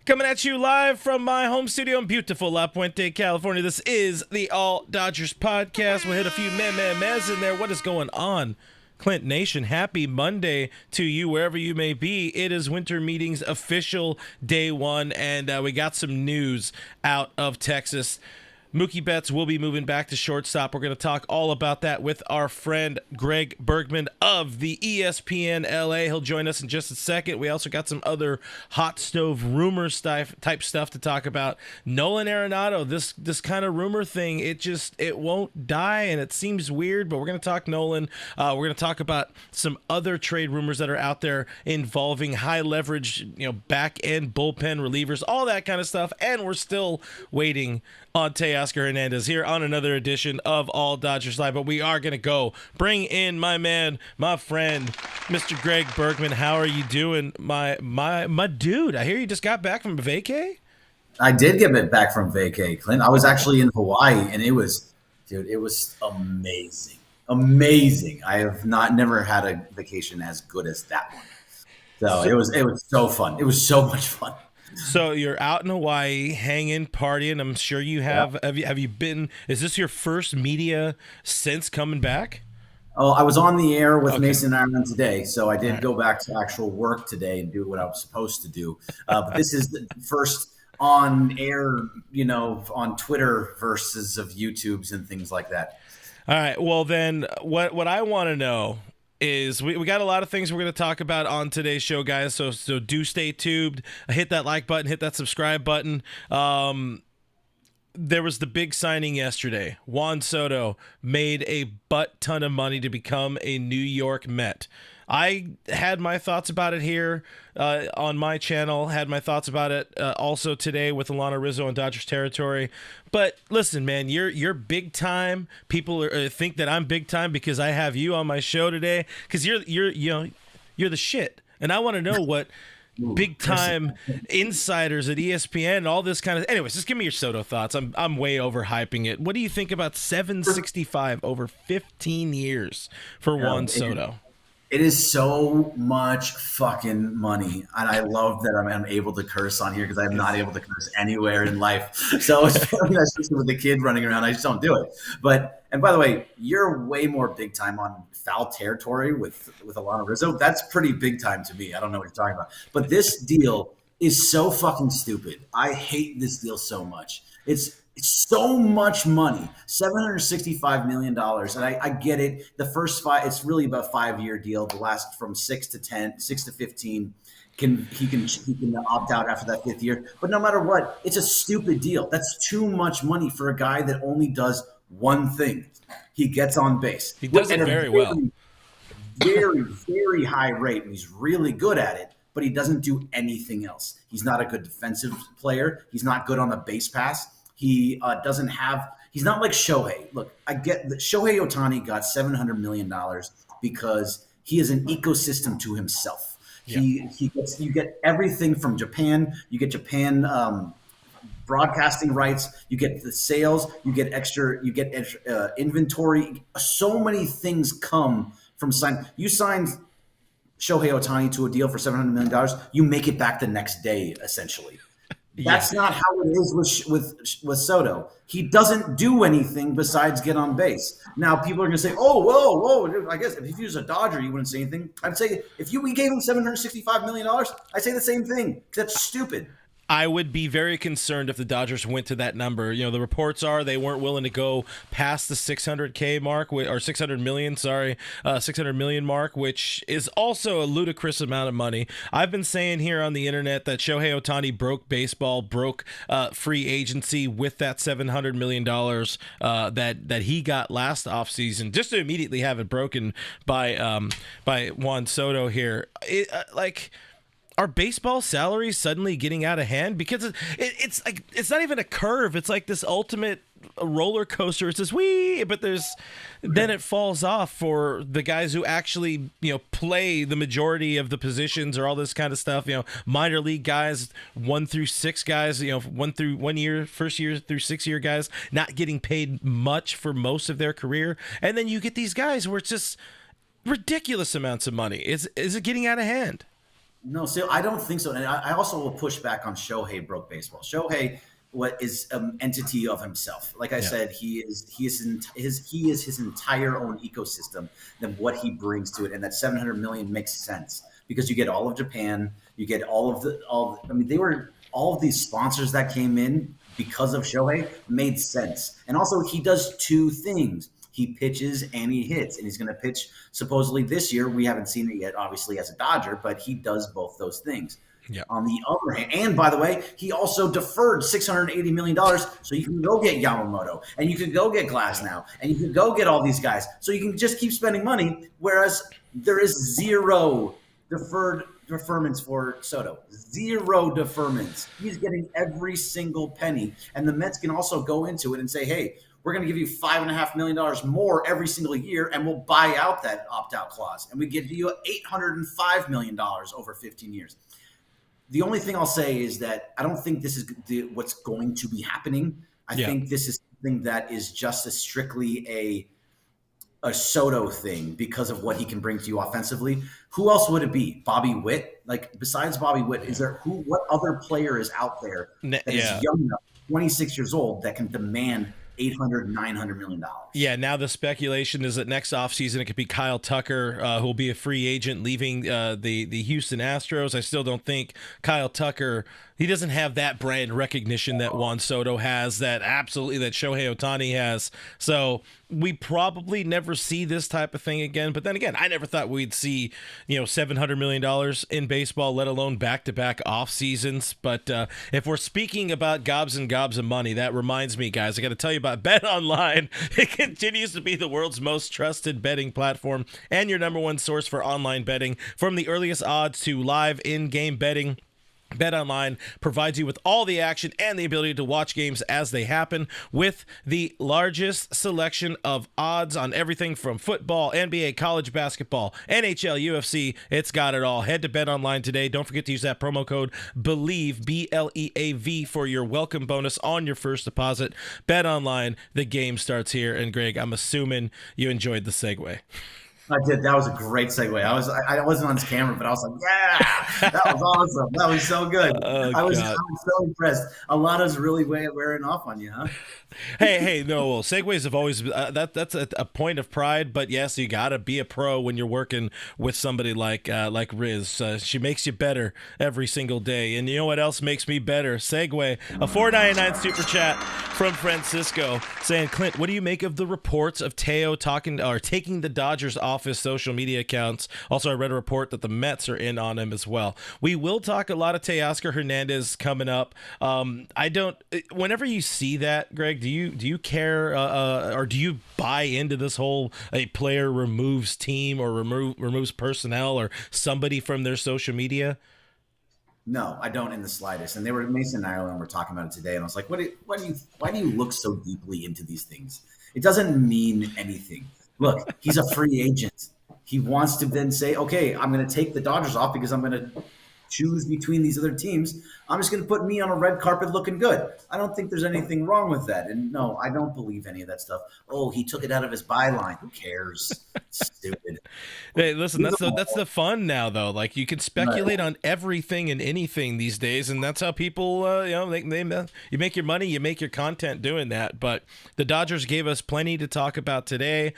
Coming at you live from my home studio in beautiful La Puente, California. This is the All Dodgers podcast. We'll hit a few mez in there. What is going on, Clint Nation? Happy Monday to you, wherever you may be. It is Winter Meetings official day one, and we got some news out of Texas. Mookie Betts will be moving back to shortstop. We're going to talk all about that with our friend Greg Bergman of the ESPN LA. He'll join us in just a second. We also got some other hot stove rumor type stuff to talk about. Nolan Arenado, this kind of rumor thing, it won't die, and it seems weird, but we're going to talk Nolan. We're going to talk about some other trade rumors that are out there involving high leverage, back end bullpen relievers, all that kind of stuff, and we're still waiting on Teoscar Hernandez here on another edition of All Dodgers Live. But we are going to bring in my man, my friend, Mr. Greg Bergman. How are you doing, my dude? I hear you just got back from vacay? I did get back from vacay, Clint. I was actually in Hawaii, and it was amazing. Amazing. I have never had a vacation as good as that one. So it was so fun. It was so much fun. So you're out in Hawaii, hanging, partying. I'm sure you have. Yeah. Have you been? Is this your first media since coming back? Oh, I was on the air with Mason and Ireland today, so I did go back to actual work today and do what I was supposed to do. But this is the first on air, on Twitter versus of YouTubes and things like that. All right. Well, then what I want to know is we got a lot of things we're going to talk about on today's show, guys. So do stay tuned. Hit that like button. Hit that subscribe button. There was the big signing yesterday. Juan Soto made a butt ton of money to become a New York Met. I had my thoughts about it here on my channel, had my thoughts about it also today with Alana Rizzo on Dodgers territory. But listen, man, you're big time. People think that I'm big time because I have you on my show today because you're the shit. And I want to know what big time insiders at ESPN and all this kind of. Anyways, just give me your Soto thoughts. I'm way overhyping it. What do you think about 765 over 15 years for Juan Soto? It is so much fucking money, and I love that I'm able to curse on here because I'm not able to curse anywhere in life. So it's funny, especially with the kid running around, I just don't do it. And by the way, you're way more big time on foul territory with Alana Rizzo. That's pretty big time to me. I don't know what you're talking about, but this deal is so fucking stupid. I hate this deal so much. It's so much money, $765 million. And I get it. The first five, it's really about a 5-year deal. The last from 6 to 15, he can opt out after that 5th year. But no matter what, it's a stupid deal. That's too much money for a guy that only does one thing. He gets on base. He does it very well. Very, very high rate, and he's really good at it. But he doesn't do anything else. He's not a good defensive player. He's not good on a base pass. He doesn't have – he's not like Shohei. Look, I get that Shohei Ohtani got $700 million because he is an ecosystem to himself. Yeah. You get everything from Japan. You get Japan broadcasting rights. You get the sales. You get extra inventory. So many things come from sign. You signed Shohei Ohtani to a deal for $700 million. You make it back the next day, essentially. That's not how it is with Soto. He doesn't do anything besides get on base. Now, people are going to say, oh, whoa. I guess if he was a Dodger, you wouldn't say anything. I'd say if we gave him $765 million, I'd say the same thing. That's stupid. I would be very concerned if the Dodgers went to that number. The reports are they weren't willing to go past the 600K mark, or 600 million, 600 million mark, which is also a ludicrous amount of money. I've been saying here on the internet that Shohei Ohtani broke baseball, broke free agency with that $700 million that he got last offseason, just to immediately have it broken by Juan Soto here. Are baseball salaries suddenly getting out of hand? Because it's like it's not even a curve. It's like this ultimate roller coaster. It's this but then it falls off for the guys who actually play the majority of the positions or all this kind of stuff. Minor league guys, 1 through 6 guys. 1 year, first year through 6 year guys, not getting paid much for most of their career, and then you get these guys where it's just ridiculous amounts of money. Is it getting out of hand? No, so I don't think so. And I also will push back on Shohei broke baseball. Shohei, what is an entity of himself. Like I said, he is his entire own ecosystem. Then what he brings to it, and that 700 million makes sense because you get all of Japan, you get all of the all. I mean, they were all of these sponsors that came in because of Shohei made sense. And also, he does two things. He pitches and he hits, and he's going to pitch supposedly this year. We haven't seen it yet, obviously, as a Dodger, but he does both those things. Yeah. On the other hand, and by the way, he also deferred $680 million so you can go get Yamamoto, and you can go get Glasnow, and you can go get all these guys. So you can just keep spending money, whereas there is zero deferments for Soto. Zero deferments. He's getting every single penny. And the Mets can also go into it and say, hey, we're going to give you $5.5 million more every single year, and we'll buy out that opt-out clause. And we give you $805 million over 15 years. The only thing I'll say is that I don't think this is what's going to be happening. I think this is something that is just as strictly a Soto thing because of what he can bring to you offensively. Who else would it be? Bobby Witt? Like, besides Bobby Witt, is there what other player is out there that is young enough, 26 years old, that can demand $800-900 million? Yeah, now the speculation is that next offseason it could be Kyle Tucker, who will be a free agent leaving the Houston Astros. I still don't think Kyle Tucker, he doesn't have that brand recognition that Juan Soto has, that Shohei Ohtani has. So we probably never see this type of thing again. But then again, I never thought we'd see, $700 million in baseball, let alone back-to-back off seasons. But if we're speaking about gobs and gobs of money, that reminds me, guys, I got to tell you about Bet Online. It continues to be the world's most trusted betting platform and your number one source for online betting. From the earliest odds to live in-game betting, BetOnline provides you with all the action and the ability to watch games as they happen with the largest selection of odds on everything from football, NBA, college basketball, NHL, UFC. It's got it all. Head to BetOnline today. Don't forget to use that promo code BELIEVE, BLEAV, for your welcome bonus on your first deposit. BetOnline, the game starts here. And Greg, I'm assuming you enjoyed the segue. I did. That was a great segue. I wasn't on his camera, but I was like, yeah, that was awesome. That was so good. I was so impressed. Alana's really wearing off on you, huh? Hey, no, well, segues have always that's a point of pride, but yes, you gotta be a pro when you're working with somebody like Riz. She makes you better every single day, and you know what else makes me better? Segue, a $4.99 super chat from Francisco saying, Clint, what do you make of the reports of Teo taking the Dodgers off his social media accounts? Also, I read a report that the Mets are in on him as well. We will talk a lot of Teoscar Hernandez coming up. Whenever you see that, Greg, do you care or do you buy into this whole a player removes team or removes personnel or somebody from their social media? No, I don't in the slightest. And Mason and Ireland were talking about it today, and I was like, why do you look so deeply into these things? It doesn't mean anything. Look, he's a free agent. He wants to then say, okay, I'm going to take the Dodgers off because I'm going to choose between these other teams. I'm just going to put me on a red carpet looking good. I don't think there's anything wrong with that. And no, I don't believe any of that stuff. Oh, he took it out of his byline. Who cares? Stupid. Hey, listen, that's the fun now, though. Like, you can speculate on everything and anything these days, and that's how people, you make your money, you make your content doing that. But the Dodgers gave us plenty to talk about today.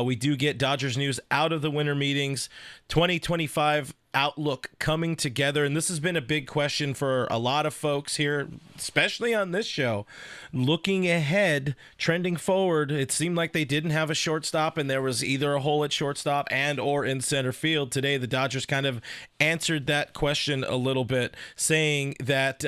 We do get Dodgers news out of the winter meetings. 2025 outlook coming together, and this has been a big question for a lot of folks here, especially on this show. Looking ahead, trending forward, it seemed like they didn't have a shortstop, and there was either a hole at shortstop and or in center field. Today, the Dodgers kind of answered that question a little bit, saying that,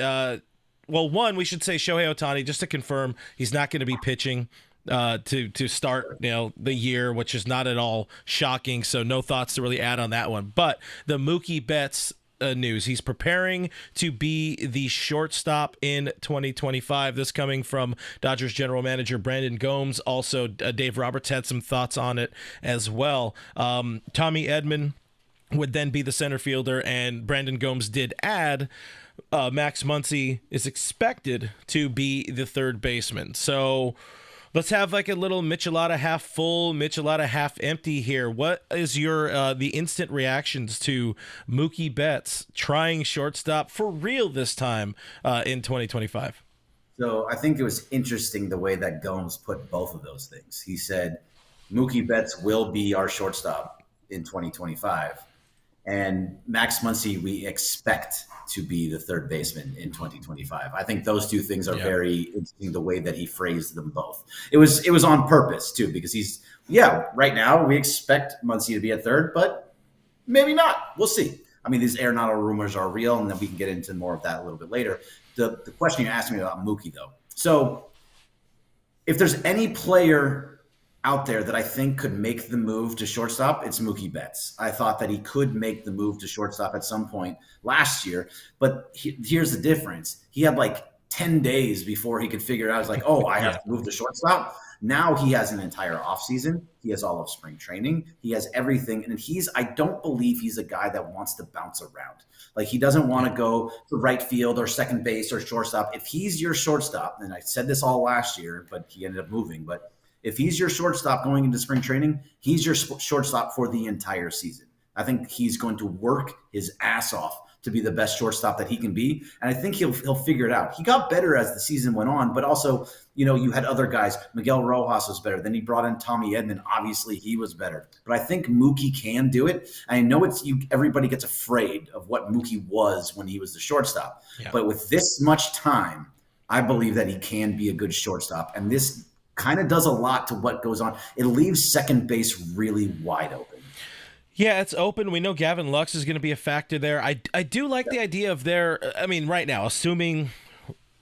one, we should say Shohei Ohtani, just to confirm, he's not going to be pitching to start the year, which is not at all shocking, so no thoughts to really add on that one. But the Mookie Betts news, he's preparing to be the shortstop in 2025. This coming from Dodgers general manager Brandon Gomes. Also, Dave Roberts had some thoughts on it as well. Tommy Edman would then be the center fielder, and Brandon Gomes did add Max Muncy is expected to be the third baseman. So Let's have like a little Michelada half full, Michelada half empty here. What is your the instant reactions to Mookie Betts trying shortstop for real this time in 2025? So I think it was interesting the way that Gomes put both of those things. He said Mookie Betts will be our shortstop in 2025, and Max Muncy we expect to be the third baseman in 2025. I think those two things are very interesting. The way that he phrased them both, it was on purpose too, because right now we expect Muncy to be at third, but maybe not. We'll see. I mean, these Arenado rumors are real, and then we can get into more of that a little bit later. The question you asked me about Mookie, though. So if there's any player out there that I think could make the move to shortstop, it's Mookie Betts. I thought that he could make the move to shortstop at some point last year, but here's the difference. He had like 10 days before he could figure it out. It's like, oh, I have to move to shortstop. Now he has an entire offseason. He has all of spring training. He has everything. And I don't believe he's a guy that wants to bounce around. Like, he doesn't want to go to right field or second base or shortstop. If he's your shortstop, and I said this all last year, but he ended up moving. But if he's your shortstop going into spring training, he's your shortstop for the entire season. I think he's going to work his ass off to be the best shortstop that he can be. And I think he'll figure it out. He got better as the season went on, but also, you had other guys. Miguel Rojas was better. Then he brought in Tommy Edman. Obviously, he was better. But I think Mookie can do it. I know everybody gets afraid of what Mookie was when he was the shortstop. Yeah. But with this much time, I believe that he can be a good shortstop. And this kind of does a lot to what goes on. It leaves second base really wide open. Yeah, it's open. We know Gavin Lux is going to be a factor there. I do like the idea of right now, assuming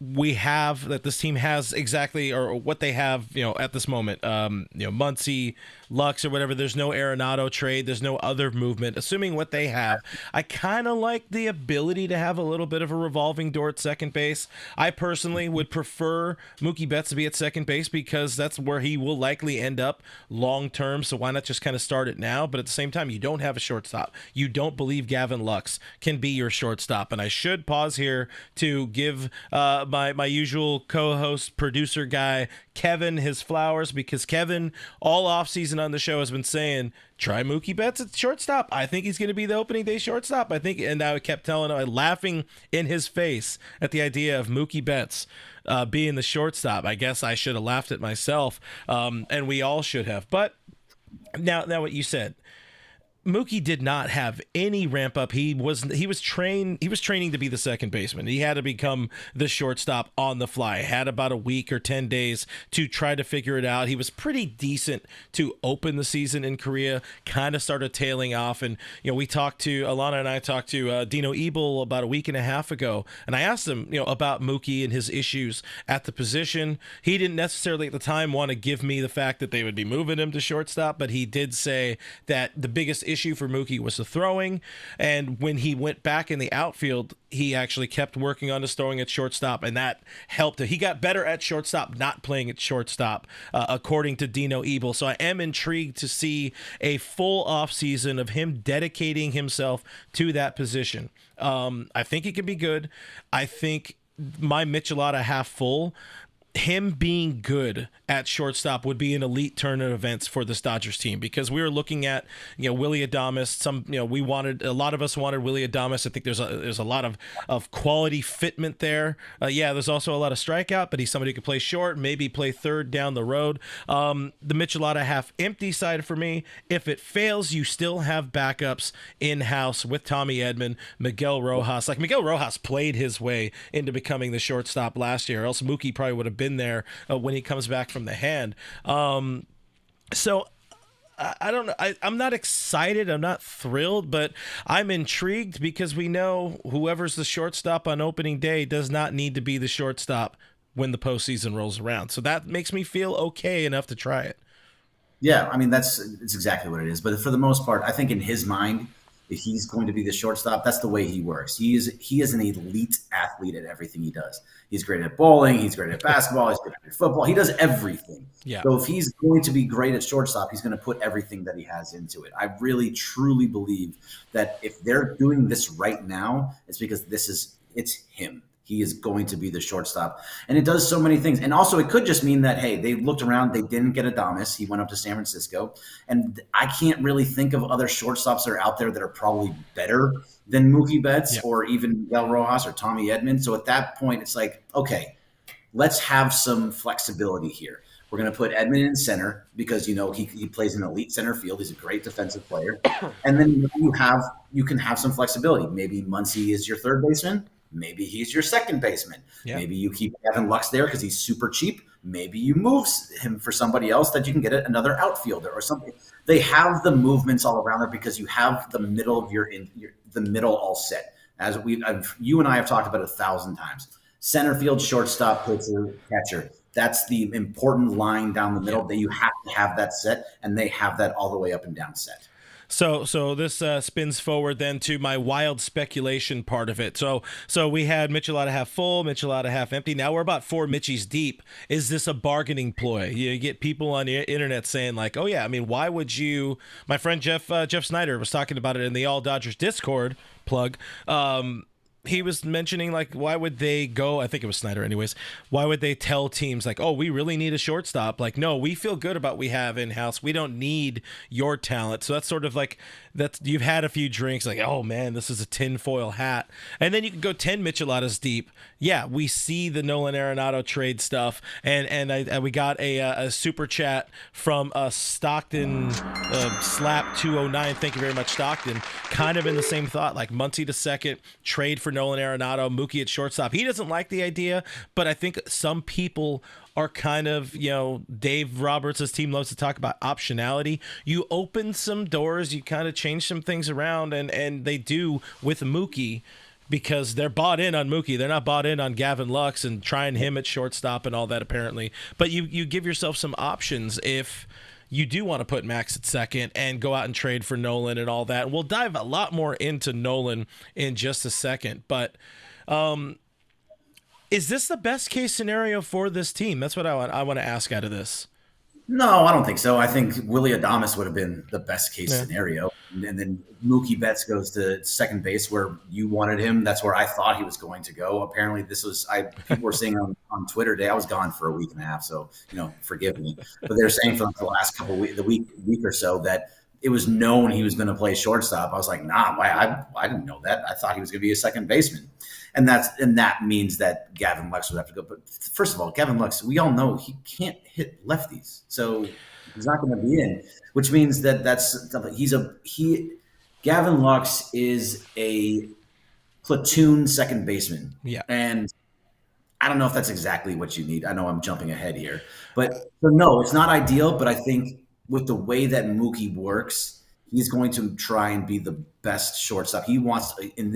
that this team has exactly or what they have, at this moment, Muncy, Lux or whatever. There's no Arenado trade. There's no other movement. Assuming what they have, I kind of like the ability to have a little bit of a revolving door at second base. I personally would prefer Mookie Betts to be at second base because that's where he will likely end up long term. So why not just kind of start it now? But at the same time, you don't have a shortstop. You don't believe Gavin Lux can be your shortstop. And I should pause here to give my usual co-host, producer guy, Kevin, his flowers, because Kevin all offseason on the show has been saying, try Mookie Betts at shortstop. I think he's going to be the opening day shortstop. And I kept telling him, laughing in his face at the idea of Mookie Betts being the shortstop. I guess I should have laughed at myself, and we all should have. But now what you said, Mookie did not have any ramp up. He was training to be the second baseman. He had to become the shortstop on the fly. Had about a week or 10 days to try to figure it out. He was pretty decent to open the season in Korea, kind of started tailing off. And, Alana and I talked to Dino Ebel about a week and a half ago. And I asked him, about Mookie and his issues at the position. He didn't necessarily at the time want to give me the fact that they would be moving him to shortstop, but he did say that the biggest issue for Mookie was the throwing, and when he went back in the outfield, he actually kept working on his throwing at shortstop, and that helped him. He got better at shortstop, not playing at shortstop, according to Dino Ebel. So I am intrigued to see a full offseason of him dedicating himself to that position. I think it could be good. I think my Michelada half full, him being good at shortstop would be an elite turn of events for this Dodgers team, because we were looking at, Willy Adames. A lot of us wanted Willy Adames. I think there's a lot of quality fitment there. There's also a lot of strikeout, but he's somebody who could play short, maybe play third down the road. The Michelada half empty side for me, if it fails, you still have backups in-house with Tommy Edman, Miguel Rojas. Like, Miguel Rojas played his way into becoming the shortstop last year, or else Mookie probably would have been there when he comes back from the hand. So I don't know. I'm not excited. I'm not thrilled, but I'm intrigued because we know whoever's the shortstop on opening day does not need to be the shortstop when the postseason rolls around. So that makes me feel okay enough to try it. Yeah, I mean, it's exactly what it is. But for the most part, I think in his mind, if he's going to be the shortstop, that's the way he works. He is an elite athlete at everything he does. He's great at bowling. He's great at basketball. He's great at football. He does everything. Yeah. So if he's going to be great at shortstop, he's going to put everything that he has into it. I really, truly believe that if they're doing this right now, it's because it's him. he is going to be the shortstop. And it does so many things. And also it could just mean that, hey, they looked around, they didn't get Adames. He went up to San Francisco. And I can't really think of other shortstops that are out there that are probably better than Mookie Betts or even Miguel Rojas or Tommy Edman. So at that point, it's like, okay, let's have some flexibility here. We're going to put Edman in center because, you know, he plays in elite center field. He's a great defensive player. And then you can have some flexibility. Maybe Muncy is your third baseman. Maybe he's your second baseman. Yeah. Maybe you keep Gavin Lux there because he's super cheap. Maybe you move him for somebody else that you can get another outfielder or something. They have the movements all around there because you have the middle of the middle all set. As you and I have talked about 1,000 times. Center field, shortstop, pitcher, catcher. That's the important line down the middle that you have to have that set, and they have that all the way up and down set. So this spins forward then to my wild speculation part of it. So we had Michelada half full, Michelada half empty. Now we're about 4 Mitchies deep. Is this a bargaining ploy? You get people on the internet saying like, oh yeah, I mean, why would you? My friend Jeff Snyder was talking about it in the All Dodgers Discord plug. He was mentioning like, why would they go? I think it was Snyder anyways. Why would they tell teams like, oh, we really need a shortstop? Like, no, we feel good about what we have in house. We don't need your talent. So that's sort of like you've had a few drinks like, oh man, this is a tinfoil hat. And then you can go 10 Micheladas deep. Yeah, we see the Nolan Arenado trade stuff. And we got a super chat from Stockton Slap 209. Thank you very much, Stockton. Kind of in the same thought, like Muncy to second, trade for Nolan Arenado, Mookie at shortstop. He doesn't like the idea, but I think some people are kind of, you know, Dave Roberts' team loves to talk about optionality. You open some doors, you kind of change some things around, and they do with Mookie because they're bought in on Mookie. They're not bought in on Gavin Lux and trying him at shortstop and all that apparently. But you give yourself some options if you do want to put Max at second and go out and trade for Nolan and all that. We'll dive a lot more into Nolan in just a second. But is this the best case scenario for this team? That's what I want to ask out of this. No, I don't think so. I think Willy Adames would have been the best case scenario. And then Mookie Betts goes to second base where you wanted him. That's where I thought he was going to go. Apparently people were saying on Twitter today, I was gone for a week and a half. So, you know, forgive me. But they're saying for the last couple of weeks, the week or so that it was known he was going to play shortstop. I was like, nah, I didn't know that. I thought he was going to be a second baseman. And that means that Gavin Lux would have to go. But first of all, Gavin Lux, we all know he can't hit lefties, so he's not going to be in. Which means that Gavin Lux is a platoon second baseman. Yeah, and I don't know if that's exactly what you need. I know I'm jumping ahead here, but no, it's not ideal. But I think with the way that Mookie works, he's going to try and be the best shortstop. He wants in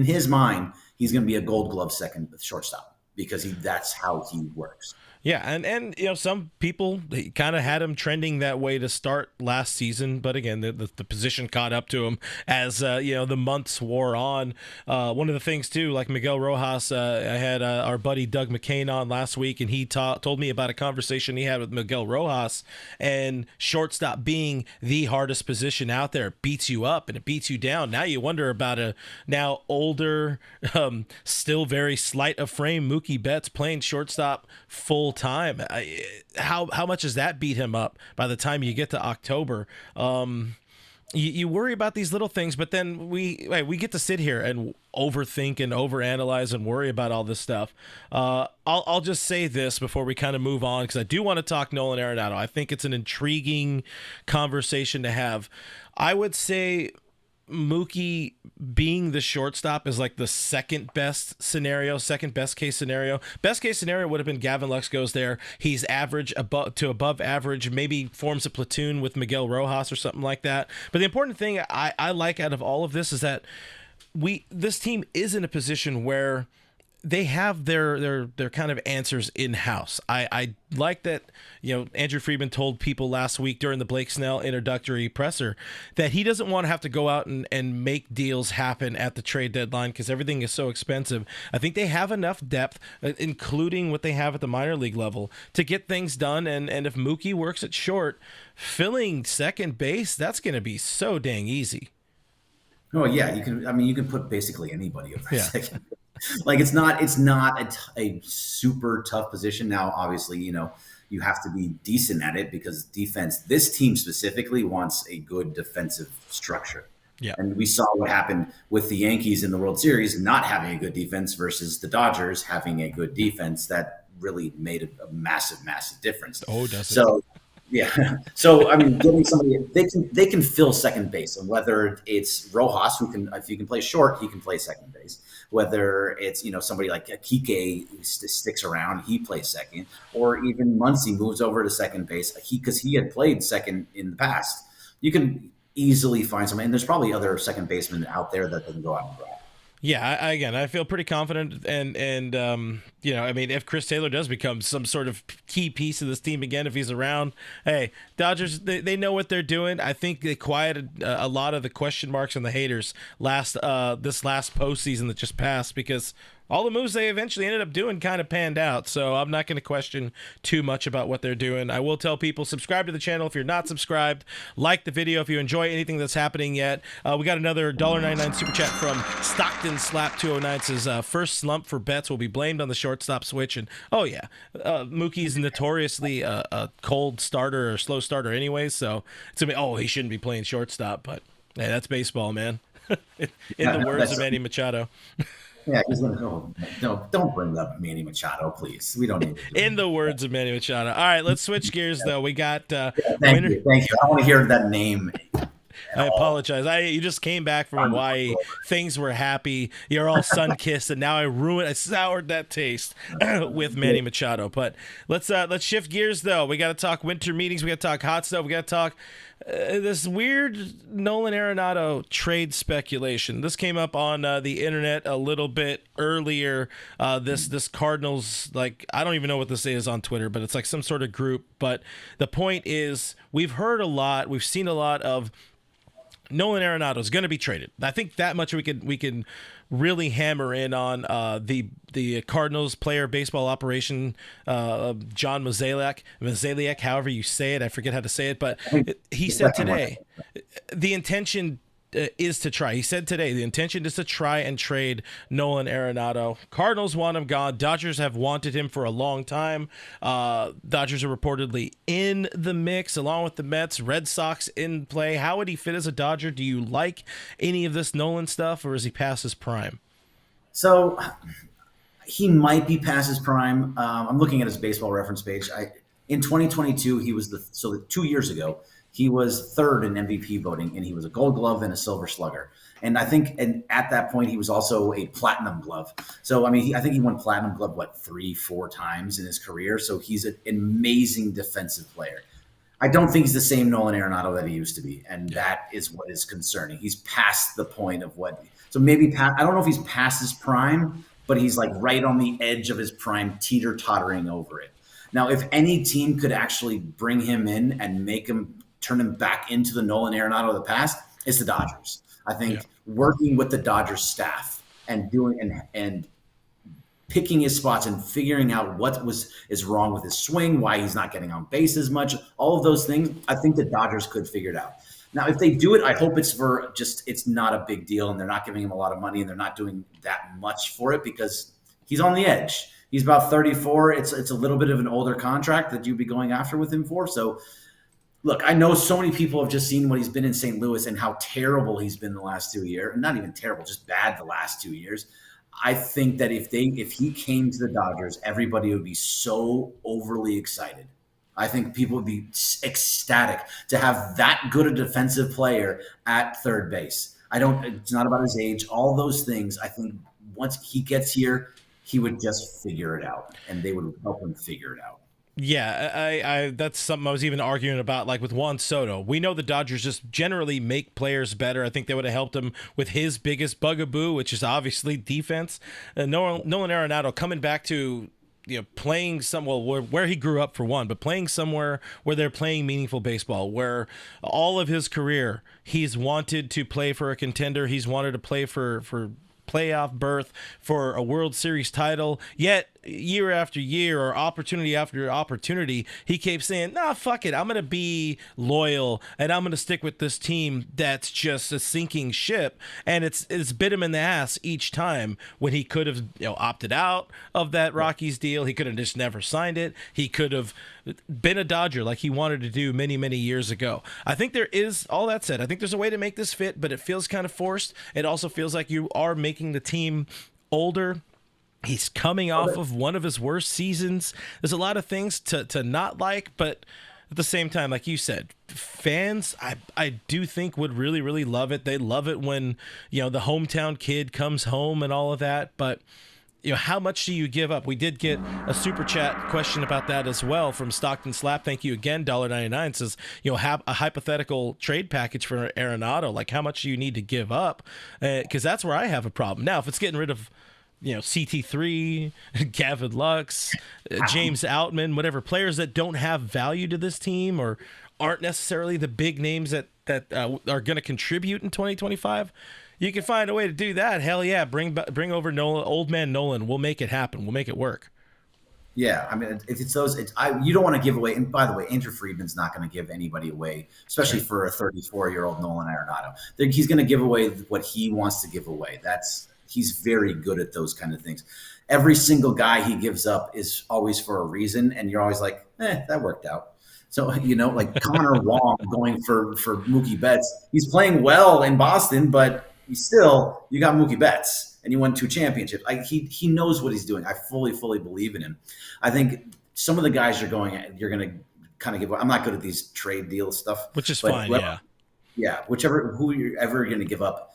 his mind. He's going to be a Gold Glove second shortstop because that's how he works. Yeah, and you know, some people kind of had him trending that way to start last season, but again, the position caught up to him as you know, the months wore on. One of the things too, like Miguel Rojas, I had our buddy Doug McCain on last week, and he told me about a conversation he had with Miguel Rojas, and shortstop being the hardest position out there. It beats you up and it beats you down. Now you wonder about a now older, still very slight of frame Mookie Betts playing shortstop full time. How much does that beat him up by the time you get to October? You worry about these little things, but then we get to sit here and overthink and overanalyze and worry about all this stuff. I'll just say this before we kind of move on, because I do want to talk Nolan Arenado. I think it's an intriguing conversation to have. I would say Mookie being the shortstop is like the second best case scenario. Best case scenario would have been Gavin Lux goes there. He's average above average, maybe forms a platoon with Miguel Rojas or something like that. But the important thing I like out of all of this is that this team is in a position where they have their kind of answers in-house. I like that, you know, Andrew Friedman told people last week during the Blake Snell introductory presser that he doesn't want to have to go out and make deals happen at the trade deadline because everything is so expensive. I think they have enough depth, including what they have at the minor league level, to get things done. And if Mookie works at short, filling second base, that's going to be so dang easy. Oh, yeah. You can put basically anybody over second. Like it's not a super tough position. Now, obviously, you have to be decent at it because defense. This team specifically wants a good defensive structure. Yeah. And we saw what happened with the Yankees in the World Series not having a good defense versus the Dodgers having a good defense. That really made a massive, massive difference. Oh, does it? So, yeah. So, I mean, getting somebody they can fill second base, and whether it's Rojas, who can, if he can play short, he can play second base. Whether it's somebody like Kike who sticks around, he plays second, or even Muncy moves over to second base because he had played second in the past. You can easily find somebody, and there's probably other second basemen out there that they can go out and grab. Yeah, I feel pretty confident, and I mean, if Chris Taylor does become some sort of key piece of this team again, if he's around, hey, Dodgers, they know what they're doing. I think they quieted a lot of the question marks and the haters this last postseason that just passed, because all the moves they eventually ended up doing kind of panned out. So I'm not going to question too much about what they're doing. I will tell people, subscribe to the channel if you're not subscribed. Like the video if you enjoy anything that's happening yet. We got another $1.99 super chat from Stockton Slap 209. Says first slump for Betts will be blamed on the shortstop switch. And oh yeah, Mookie's notoriously a cold starter or slow starter anyway. So it's he shouldn't be playing shortstop. But hey, that's baseball, man. In the words of Manny Machado. Yeah, don't bring up Manny Machado, please. We don't need to do In the words of Manny Machado. All right, let's switch gears, though. We got thank you. I want to hear that name. I apologize. You just came back from Hawaii. Things were happy. You're all sun-kissed, and now I soured that taste with Manny Machado. But let's shift gears, though. We got to talk winter meetings. We got to talk hot stuff. We got to talk this weird Nolan Arenado trade speculation. This came up on the internet a little bit earlier. This Cardinals, I don't even know what this is on Twitter, but it's like some sort of group. But the point is, we've heard a lot. We've seen a lot of Nolan Arenado is going to be traded. I think that much we can really hammer in on the Cardinals player baseball operation, John Mozeliak, however you say it. I forget how to say it, but he said today the intention is to try. He said today the intention is to try and trade Nolan Arenado. Cardinals want him gone. Dodgers have wanted him for a long time. Dodgers are reportedly in the mix along with the Mets. Red Sox in play. How would he fit as a Dodger? Do you like any of this Nolan stuff, or is he past his prime? So he might be past his prime. I'm looking at his baseball reference page. In 2022, he was 2 years ago, he was third in MVP voting, and he was a Gold Glove and a Silver Slugger. And I think, at that point, he was also a Platinum Glove. So I mean, I think he won Platinum Glove 3-4 times in his career. So he's an amazing defensive player. I don't think he's the same Nolan Arenado that he used to be, and that is what is concerning. He's past the point of what. So maybe I don't know if he's past his prime, but he's right on the edge of his prime, teeter-tottering over it. Now, if any team could actually bring him in and turn him back into the Nolan Arenado of the past, it's the Dodgers. I think working with the Dodgers staff and picking his spots and figuring out what is wrong with his swing, why he's not getting on base as much, all of those things, I think the Dodgers could figure it out. Now, if they do it, I hope it's it's not a big deal and they're not giving him a lot of money and they're not doing that much for it because he's on the edge. He's about 34. It's a little bit of an older contract that you'd be going after with him for. So, look, I know so many people have just seen what he's been in St. Louis and how terrible he's been the last 2 years. Not even terrible, just bad the last 2 years. I think that if he came to the Dodgers, everybody would be so overly excited. I think people would be ecstatic to have that good a defensive player at third base. It's not about his age, all those things. I think once he gets here, he would just figure it out and they would help him figure it out. Yeah, I that's something I was even arguing about, with Juan Soto. We know the Dodgers just generally make players better. I think they would have helped him with his biggest bugaboo, which is obviously defense. Nolan Arenado coming back to playing where he grew up for one, but playing somewhere where they're playing meaningful baseball, where all of his career he's wanted to play for a contender, he's wanted to play for playoff berth, for a World Series title, yet year after year or opportunity after opportunity, he keeps saying, nah, fuck it. I'm going to be loyal and I'm going to stick with this team that's just a sinking ship. And it's bit him in the ass each time when he could have opted out of that Rockies deal. He could have just never signed it. He could have been a Dodger like he wanted to do many, many years ago. I think there is, all that said, I think there's a way to make this fit, but it feels kind of forced. It also feels like you are making the team older. He's coming off of one of his worst seasons. There's a lot of things to not like, but at the same time, like you said, fans, I do think would really, really love it. They love it when, the hometown kid comes home and all of that. But, how much do you give up? We did get a super chat question about that as well from Stockton Slap. Thank you again. $1.99 says, have a hypothetical trade package for Arenado. Like, how much do you need to give up? Because that's where I have a problem. Now, if it's getting rid of CT3, Gavin Lux, James Outman, whatever, players that don't have value to this team or aren't necessarily the big names that are going to contribute in 2025, you can find a way to do that. Hell yeah, bring over Nolan, old man Nolan. We'll make it happen. We'll make it work. Yeah, I mean, if it's those, you don't want to give away. And by the way, Andrew Friedman's not going to give anybody away, especially for a 34-year-old Nolan Arenado. He's going to give away what he wants to give away. He's very good at those kind of things. Every single guy he gives up is always for a reason, and you're always like, that worked out. So, like Connor Wong going for Mookie Betts. He's playing well in Boston, but you got Mookie Betts, and you won 2 championships. He knows what he's doing. I fully believe in him. I think some of the guys you're going to kind of give away. I'm not good at these trade deal stuff. Which is fine, yeah. Yeah, who you're ever going to give up,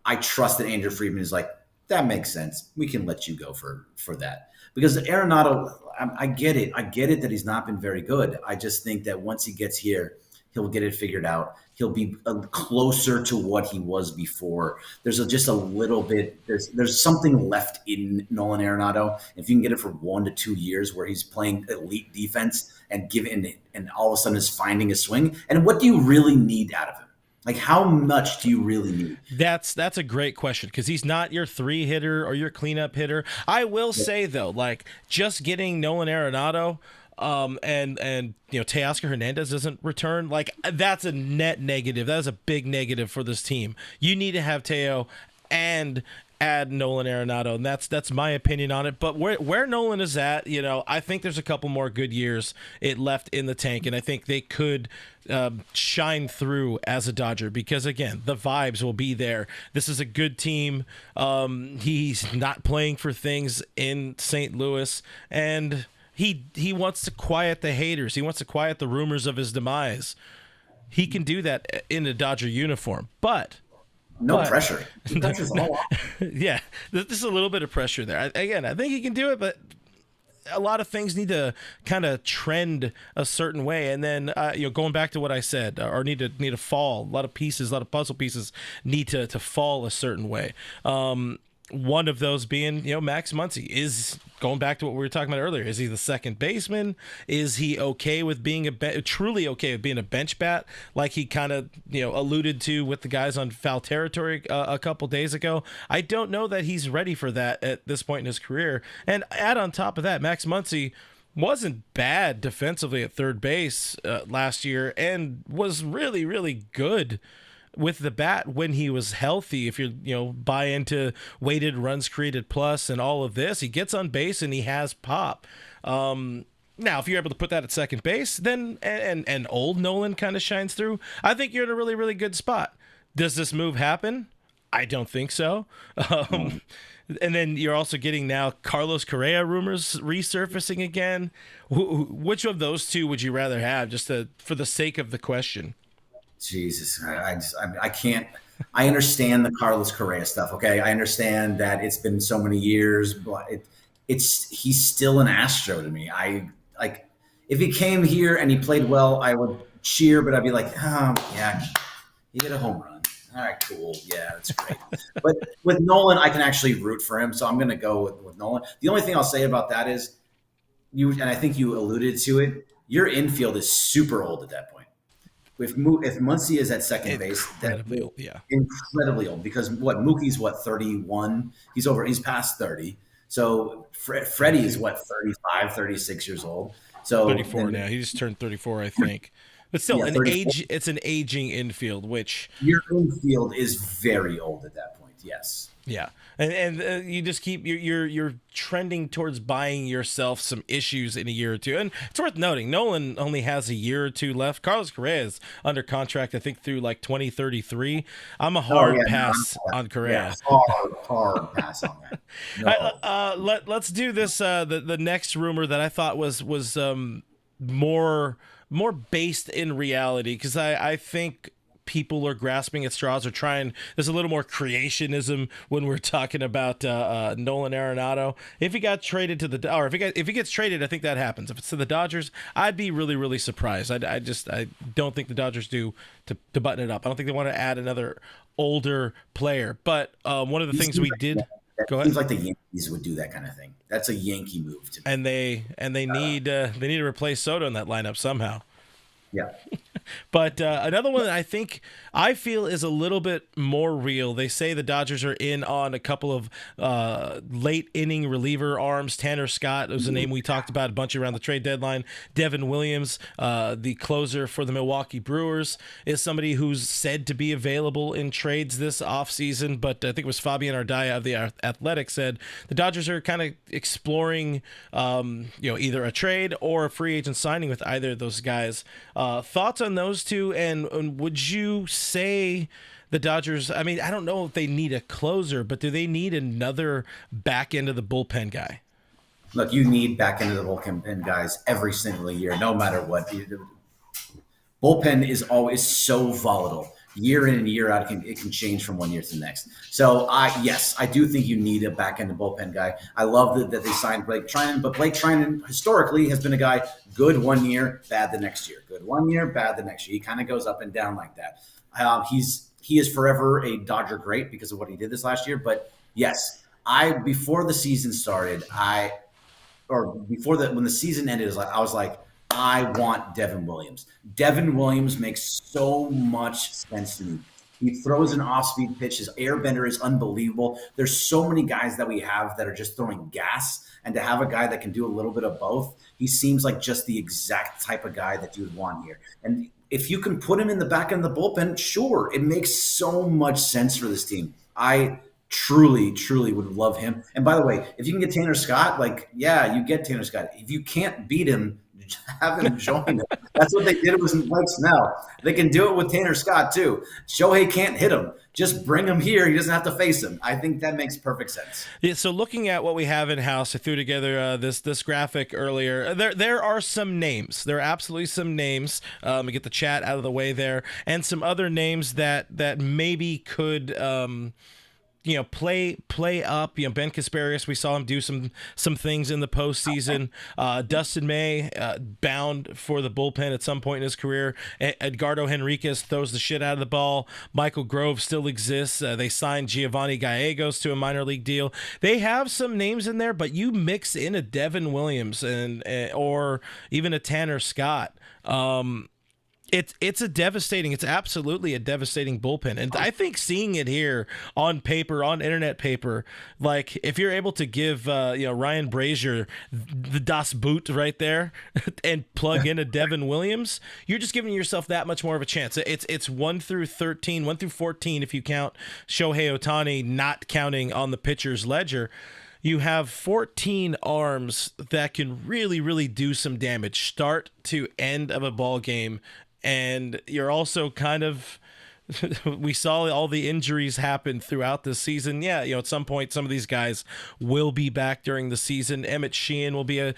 I trust that Andrew Friedman is like, that makes sense. We can let you go for that. Because Arenado, I get it. I get it that he's not been very good. I just think that once he gets here, he'll get it figured out. He'll be closer to what he was before. There's just a little bit. There's something left in Nolan Arenado. If you can get it for 1 to 2 years where he's playing elite defense and all of a sudden is finding a swing. And what do you really need out of him? Like, how much do you really need? That's a great question because he's not your 3 hitter or your cleanup hitter. I will say though, like just getting Nolan Arenado, and Teoscar Hernandez doesn't return, like that's a net negative. That is a big negative for this team. You need to have Teo and add Nolan Arenado, and that's my opinion on it. But where Nolan is at, I think there's a couple more good years left in the tank, and I think they could shine through as a Dodger because, again, the vibes will be there. This is a good team. He's not playing for things in St. Louis, and he wants to quiet the haters. He wants to quiet the rumors of his demise. He can do that in a Dodger uniform, but no pressure. Pressure's all yeah, there's a little bit of pressure there. I think he can do it, but a lot of things need to kind of trend a certain way, and then going back to what I said, or need to fall. A lot of puzzle pieces need to fall a certain way. One of those being, Max Muncy is going back to what we were talking about earlier. Is he the second baseman? Is he okay with being truly okay with being a bench bat, like he kind of alluded to with the guys on Foul Territory a couple days ago? I don't know that he's ready for that at this point in his career. And add on top of that, Max Muncy wasn't bad defensively at third base last year, and was really, really good with the bat when he was healthy. If you buy into weighted runs created plus and all of this, he gets on base and he has pop. Now, if you're able to put that at second base, then and old Nolan kind of shines through, I think you're in a really, really good spot. Does this move happen? I don't think so. And then you're also getting now Carlos Correa rumors resurfacing again. Which of those two would you rather have, just for the sake of the question? Jesus, I can't. I understand the Carlos Correa stuff. Okay, I understand that it's been so many years, but he's still an Astro to me. If he came here and he played well, I would cheer, but I'd be like, oh yeah, he hit a home run. All right, cool, yeah, that's great. But with Nolan, I can actually root for him, so I'm going to go with Nolan. The only thing I'll say about that is and I think you alluded to it. Your infield is super old at that point. If Muncy is at second base, incredibly old, because Mookie's 31. He's past 30. So Freddie is what, 35, 36 years old. So 34 now. He just turned 34, I think. But still, yeah, 34. it's an aging infield, which Your infield is very old at that point. Yes. yeah, and you just keep you're trending towards buying yourself some issues in a year or two. And it's worth noting, Nolan only has a year or two left. Carlos Correa is under contract, I think, through like 2033. I'm a hard pass on Correa. Yeah, hard pass on that. No. Let's do this. The next rumor that I thought was more based in reality, because I think people are grasping at straws or trying. There's a little more creationism when we're talking about Nolan Arenado. If he got traded to the, or if he gets traded, I think that happens. If it's to the Dodgers, I'd be really, really surprised. I don't think the Dodgers do to button it up. I don't think they want to add another older player. But one of the things we did. Go ahead. Seems like the Yankees would do that kind of thing. That's a Yankee move to me. And they need to replace Soto in that lineup somehow. Yeah. But another one that I feel is a little bit more real. They say the Dodgers are in on a couple of late inning reliever arms. Tanner Scott was a name we talked about a bunch around the trade deadline. Devin Williams, the closer for the Milwaukee Brewers, is somebody who's said to be available in trades this offseason. But I think it was Fabian Ardaya of the Athletic said the Dodgers are kind of exploring either a trade or a free agent signing with either of those guys. Thoughts on those two, and would you say the Dodgers, I mean, I don't know if they need a closer, but do they need another back end of the bullpen guy? Look, you need back end of the bullpen guys every single year, no matter what. Bullpen is always so volatile. Year in and year out, it can change from one year to the next. So, yes, I do think you need a back end bullpen guy. I love that they signed Blake Treinen, but Blake Treinen historically has been a guy good 1 year, bad the next year. Good 1 year, bad the next year. He kind of goes up and down like that. He is forever a Dodger great because of what he did this last year. But yes, before the season started, when the season ended, I was like, I want Devin Williams. Devin Williams makes so much sense to me. He throws an off-speed pitch. His air bender is unbelievable. There's so many guys that we have that are just throwing gas, and to have a guy that can do a little bit of both, he seems like just the exact type of guy that you would want here. And if you can put him in the back end of the bullpen, sure, it makes so much sense for this team. I truly, truly would love him. And by the way, if you can get Tanner Scott, you get Tanner Scott. If you can't beat him, have him join them. That's what they did with Blake Snell. They can do it with Tanner Scott too. Shohei can't hit him. Just bring him here. He doesn't have to face him. I think that makes perfect sense. Yeah, so looking at what we have in house, I threw together this graphic earlier. There are some names. There are absolutely some names. We get the chat out of the way there, and some other names that maybe could. Play up. Ben Kasparius, we saw him do some things in the postseason. Dustin May, bound for the bullpen at some point in his career. Edgardo Henriquez throws the shit out of the ball. Michael Grove still exists. They signed Giovanni Gallegos to a minor league deal. They have some names in there, but you mix in a Devin Williams or even a Tanner Scott. It's absolutely a devastating bullpen. And I think seeing it here on paper, on internet paper, like if you're able to give Ryan Brazier the Das Boot right there and plug in a Devin Williams, you're just giving yourself that much more of a chance. It's 1 through 13, 1 through 14 if you count Shohei Ohtani, not counting on the pitcher's ledger. You have 14 arms that can really, really do some damage, start to end of a ball game. And you're also kind of, we saw all the injuries happen throughout the season. Yeah, at some point, some of these guys will be back during the season. Emmett Sheehan will be a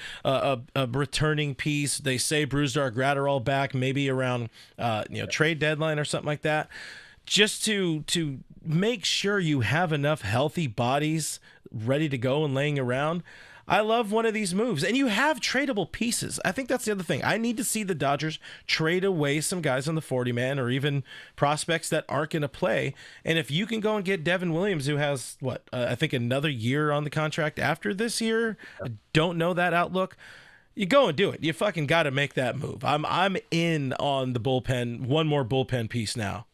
returning piece. They say Brusdar Graterol back maybe around trade deadline or something like that. Just to make sure you have enough healthy bodies ready to go and laying around. I love one of these moves. And you have tradable pieces. I think that's the other thing. I need to see the Dodgers trade away some guys on the 40-man or even prospects that aren't going to play. And if you can go and get Devin Williams, who has, I think another year on the contract after this year. I don't know that outlook. You go and do it. You fucking got to make that move. I'm in on the bullpen, one more bullpen piece now.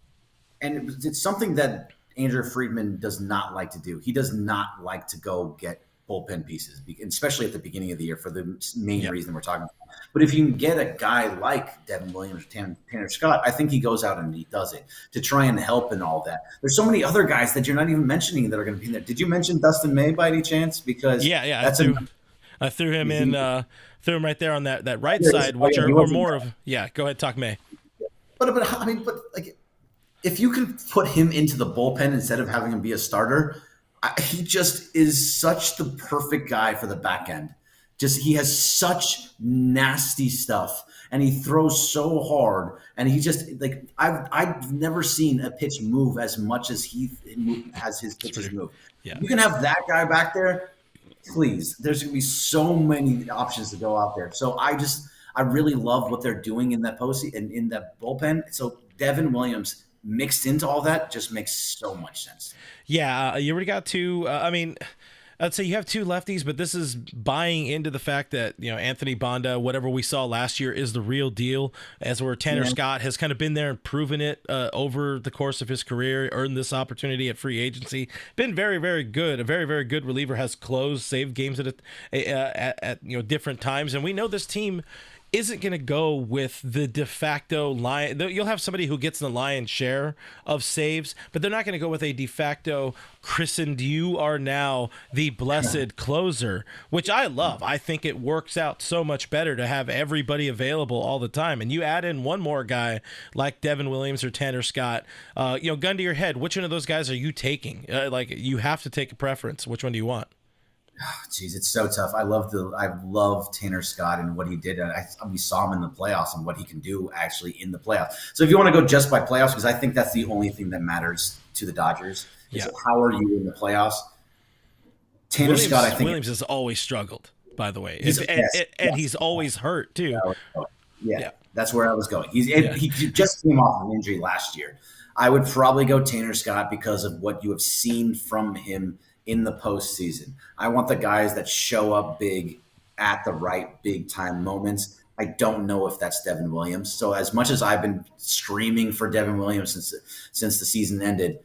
And it's something that Andrew Friedman does not like to do. He does not like to go get bullpen pieces, especially at the beginning of the year for the main reason we're talking about. But if you can get a guy like Devin Williams or Tanner Scott, I think he goes out and he does it to try and help and all that. There's so many other guys that you're not even mentioning that are going to be in there. Did you mention Dustin May by any chance? Because that's I threw him in, threw him right there on that right side, which are more of Go ahead, talk May. But like, if you can put him into the bullpen instead of having him be a starter, he just is such the perfect guy for the back end. He has such nasty stuff, and he throws so hard, and he just like I've never seen a pitch move as much as his pitches move. Yeah. You can have that guy back there, please. There's gonna be so many options to go out there. So I really love what they're doing in that postseason and in that bullpen. So Devin Williams mixed into all that just makes so much sense. Yeah, you already got two. I'd say you have two lefties, but this is buying into the fact that, Anthony Banda, whatever we saw last year, is the real deal, as where Tanner Scott has kind of been there and proven it over the course of his career, earned this opportunity at free agency. Been very, very good. A very, very good reliever, has closed, saved games at different times. And we know this team isn't going to go with the de facto lion. You'll have somebody who gets the lion's share of saves, but they're not going to go with a de facto christened, you are now the blessed closer, which I love. I think it works out so much better to have everybody available all the time. And you add in one more guy like Devin Williams or Tanner Scott, gun to your head, which one of those guys are you taking? You have to take a preference. Which one do you want? Jeez, it's so tough. I love Tanner Scott and what he did. We saw him in the playoffs and what he can do actually in the playoffs. So if you want to go just by playoffs, because I think that's the only thing that matters to the Dodgers, is how are you in the playoffs? Scott, I think Williams has always struggled, by the way, and he's always hurt too. Yeah, that's where I was going. He just came off an injury last year. I would probably go Tanner Scott because of what you have seen from him in the postseason. I want the guys that show up big at the right big time moments. I don't know if that's Devin Williams. So as much as I've been screaming for Devin Williams since the season ended,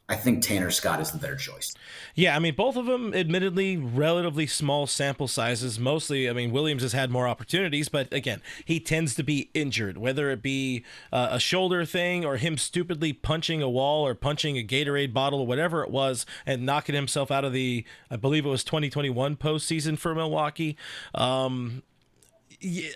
I think Tanner Scott is the better choice. Yeah, both of them, admittedly, relatively small sample sizes. Mostly, Williams has had more opportunities, but again, he tends to be injured, whether it be a shoulder thing or him stupidly punching a wall or punching a Gatorade bottle or whatever it was and knocking himself out of the, I believe it was 2021 postseason for Milwaukee.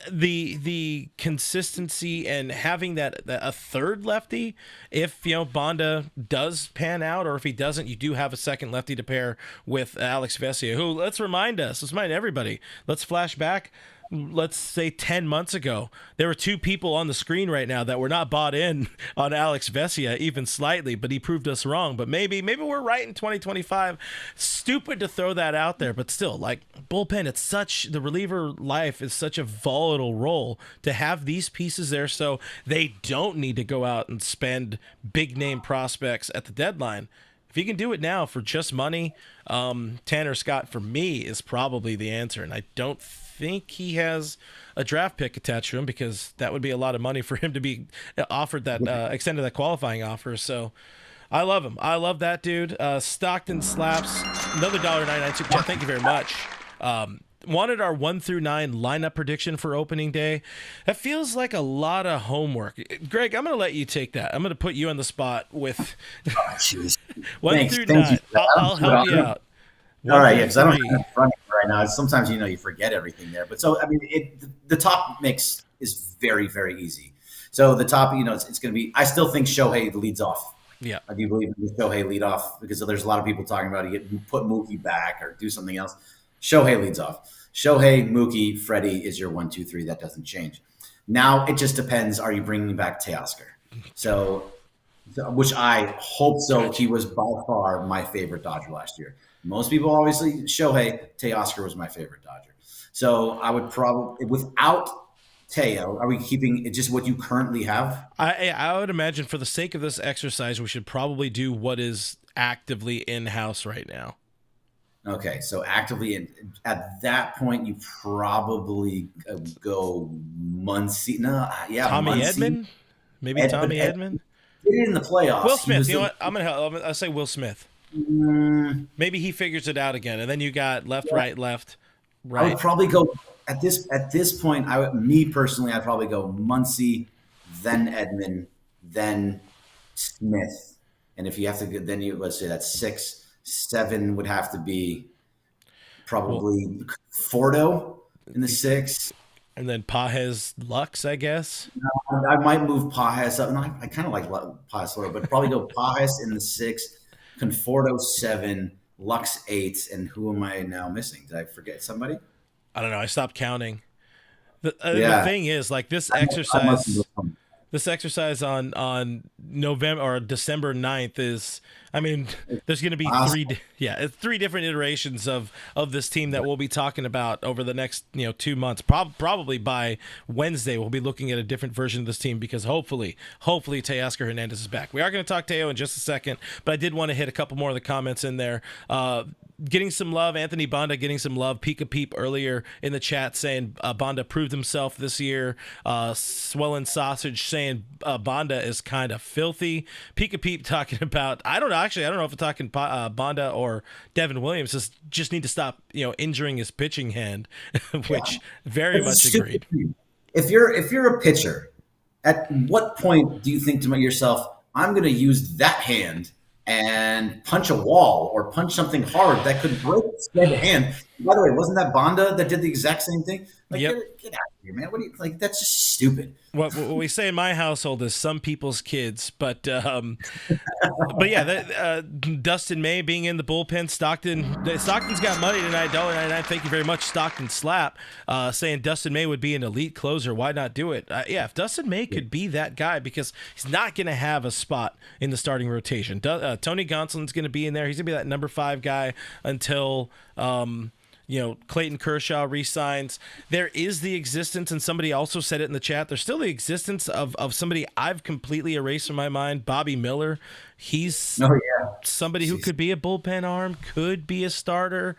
The consistency and having that a third lefty, if Banda does pan out, or if he doesn't, you do have a second lefty to pair with Alex Vesia, who, let's remind everybody, let's flash back. Let's say 10 months ago, there were two people on the screen right now that were not bought in on Alex Vesia even slightly, but he proved us wrong. But maybe we're right in 2025. Stupid to throw that out there, but still, bullpen, the reliever life is such a volatile role to have these pieces there, so they don't need to go out and spend big name prospects at the deadline. If you can do it now for just money, Tanner Scott, for me, is probably the answer. And I don't think he has a draft pick attached to him, because that would be a lot of money for him to be offered that extended that qualifying offer. So I love him. I love that dude. Stockton Slaps, another $1.99 super chat. Thank you very much. Wanted our 1 through 9 lineup prediction for opening day. That feels like a lot of homework. Greg, I'm going to let you take that. I'm going to put you on the spot with 1 through 9. I'll help you out. All right, because I don't have it in front of me right now. Sometimes you forget everything there. But so the top mix is very, very easy. So the top, it's going to be. I still think Shohei leads off. Yeah, I do believe Shohei lead off, because there's a lot of people talking about you put Mookie back or do something else. Shohei leads off. Shohei, Mookie, Freddie is your 1, 2, 3. That doesn't change. Now it just depends. Are you bringing back Teoscar? So, which I hope so. He was by far my favorite Dodger last year. Most people, obviously, Shohei. Teoscar was my favorite Dodger. So I would probably, without Teo, are we keeping it just what you currently have? I would imagine, for the sake of this exercise, we should probably do what is actively in-house right now. Okay, so actively at that point, you probably go Muncy. No, yeah, Tommy Muncy. Edman, maybe Tommy Edman. Did it in the playoffs. Will Smith. You know what? I'm gonna help. I'll say Will Smith. Maybe he figures it out again, and then you got left, right, left, I would right. probably go at this point. Me personally, I'd probably go Muncy, then Edman, then Smith, and if you have to, then you let's say that's 6, 7 would have to be Well, probably Fordo in the 6. and then Pages Lux, I guess. I might move Pajes up. No, I kind of like Pajes lower, but probably go Pajes in the 6, Conforto 7, Lux 8, and who am I now missing? Did I forget somebody? I don't know. I stopped counting. The Yeah, thing is, like I must have moved. this exercise on November or December 9th is, I mean, there's going to be Awesome. it's 3 different iterations of this team that we'll be talking about over the next 2 months. Probably by Wednesday we'll be looking at a different version of this team because hopefully Teoscar Hernandez is back. We are going to talk Teo in just a second, but I did want to hit a couple more of the comments in there. Getting some love, Anthony Bonda getting some love. Pika Peep earlier in the chat saying Bonda proved himself this year. Swollen Sausage saying Bonda is kind of filthy. Pika Peep talking about, I don't know if I'm talking Bonda or Devin Williams. Just need to stop injuring his pitching hand, which very much agreed. If you're a pitcher, at what point do you think to yourself, I'm going to use that hand and punch a wall or punch something hard that could break said hand? By the way, wasn't that Bonda that did the exact same thing? Like, Yep. get out of here, man. What do you like? That's just stupid. What we say in my household is some people's kids, but yeah, Dustin May being in the bullpen, Stockton's got money tonight, $1.99. Thank you very much, Stockton Slap, saying Dustin May would be an elite closer. Why not do it? Yeah, if Dustin May could be that guy, because he's not going to have a spot in the starting rotation. Tony Gonsolin's going to be in there. He's going to be that number 5 guy until Clayton Kershaw re-signs. There is the existence, and somebody also said it in the chat, there's still the existence of somebody I've completely erased from my mind, Bobby Miller. He's somebody who could be a bullpen arm, could be a starter,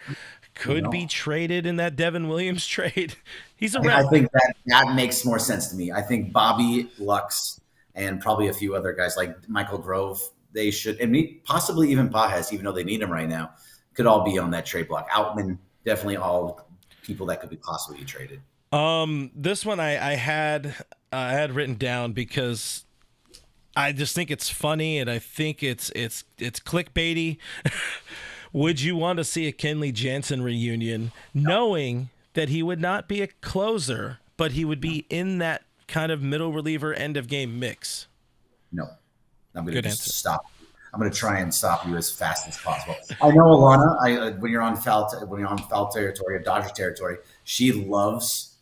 could be traded in that Devin Williams trade. He's around. I think that makes more sense to me. I think Bobby, Lux, and probably a few other guys like Michael Grove, they should, and possibly even Pajes, even though they need him right now, could all be on that trade block. Outman, definitely all people that could be possibly traded. This one I had written down because I just think it's funny and I think it's clickbaity. Would you want to see a Kenley Jansen reunion, knowing that he would not be a closer, but he would be in that kind of middle reliever end of game mix? No, I'm going to answer. stop. I'm going to try and stop you as fast as possible. I know Alana. When you're on foul territory or Dodger territory, she loves.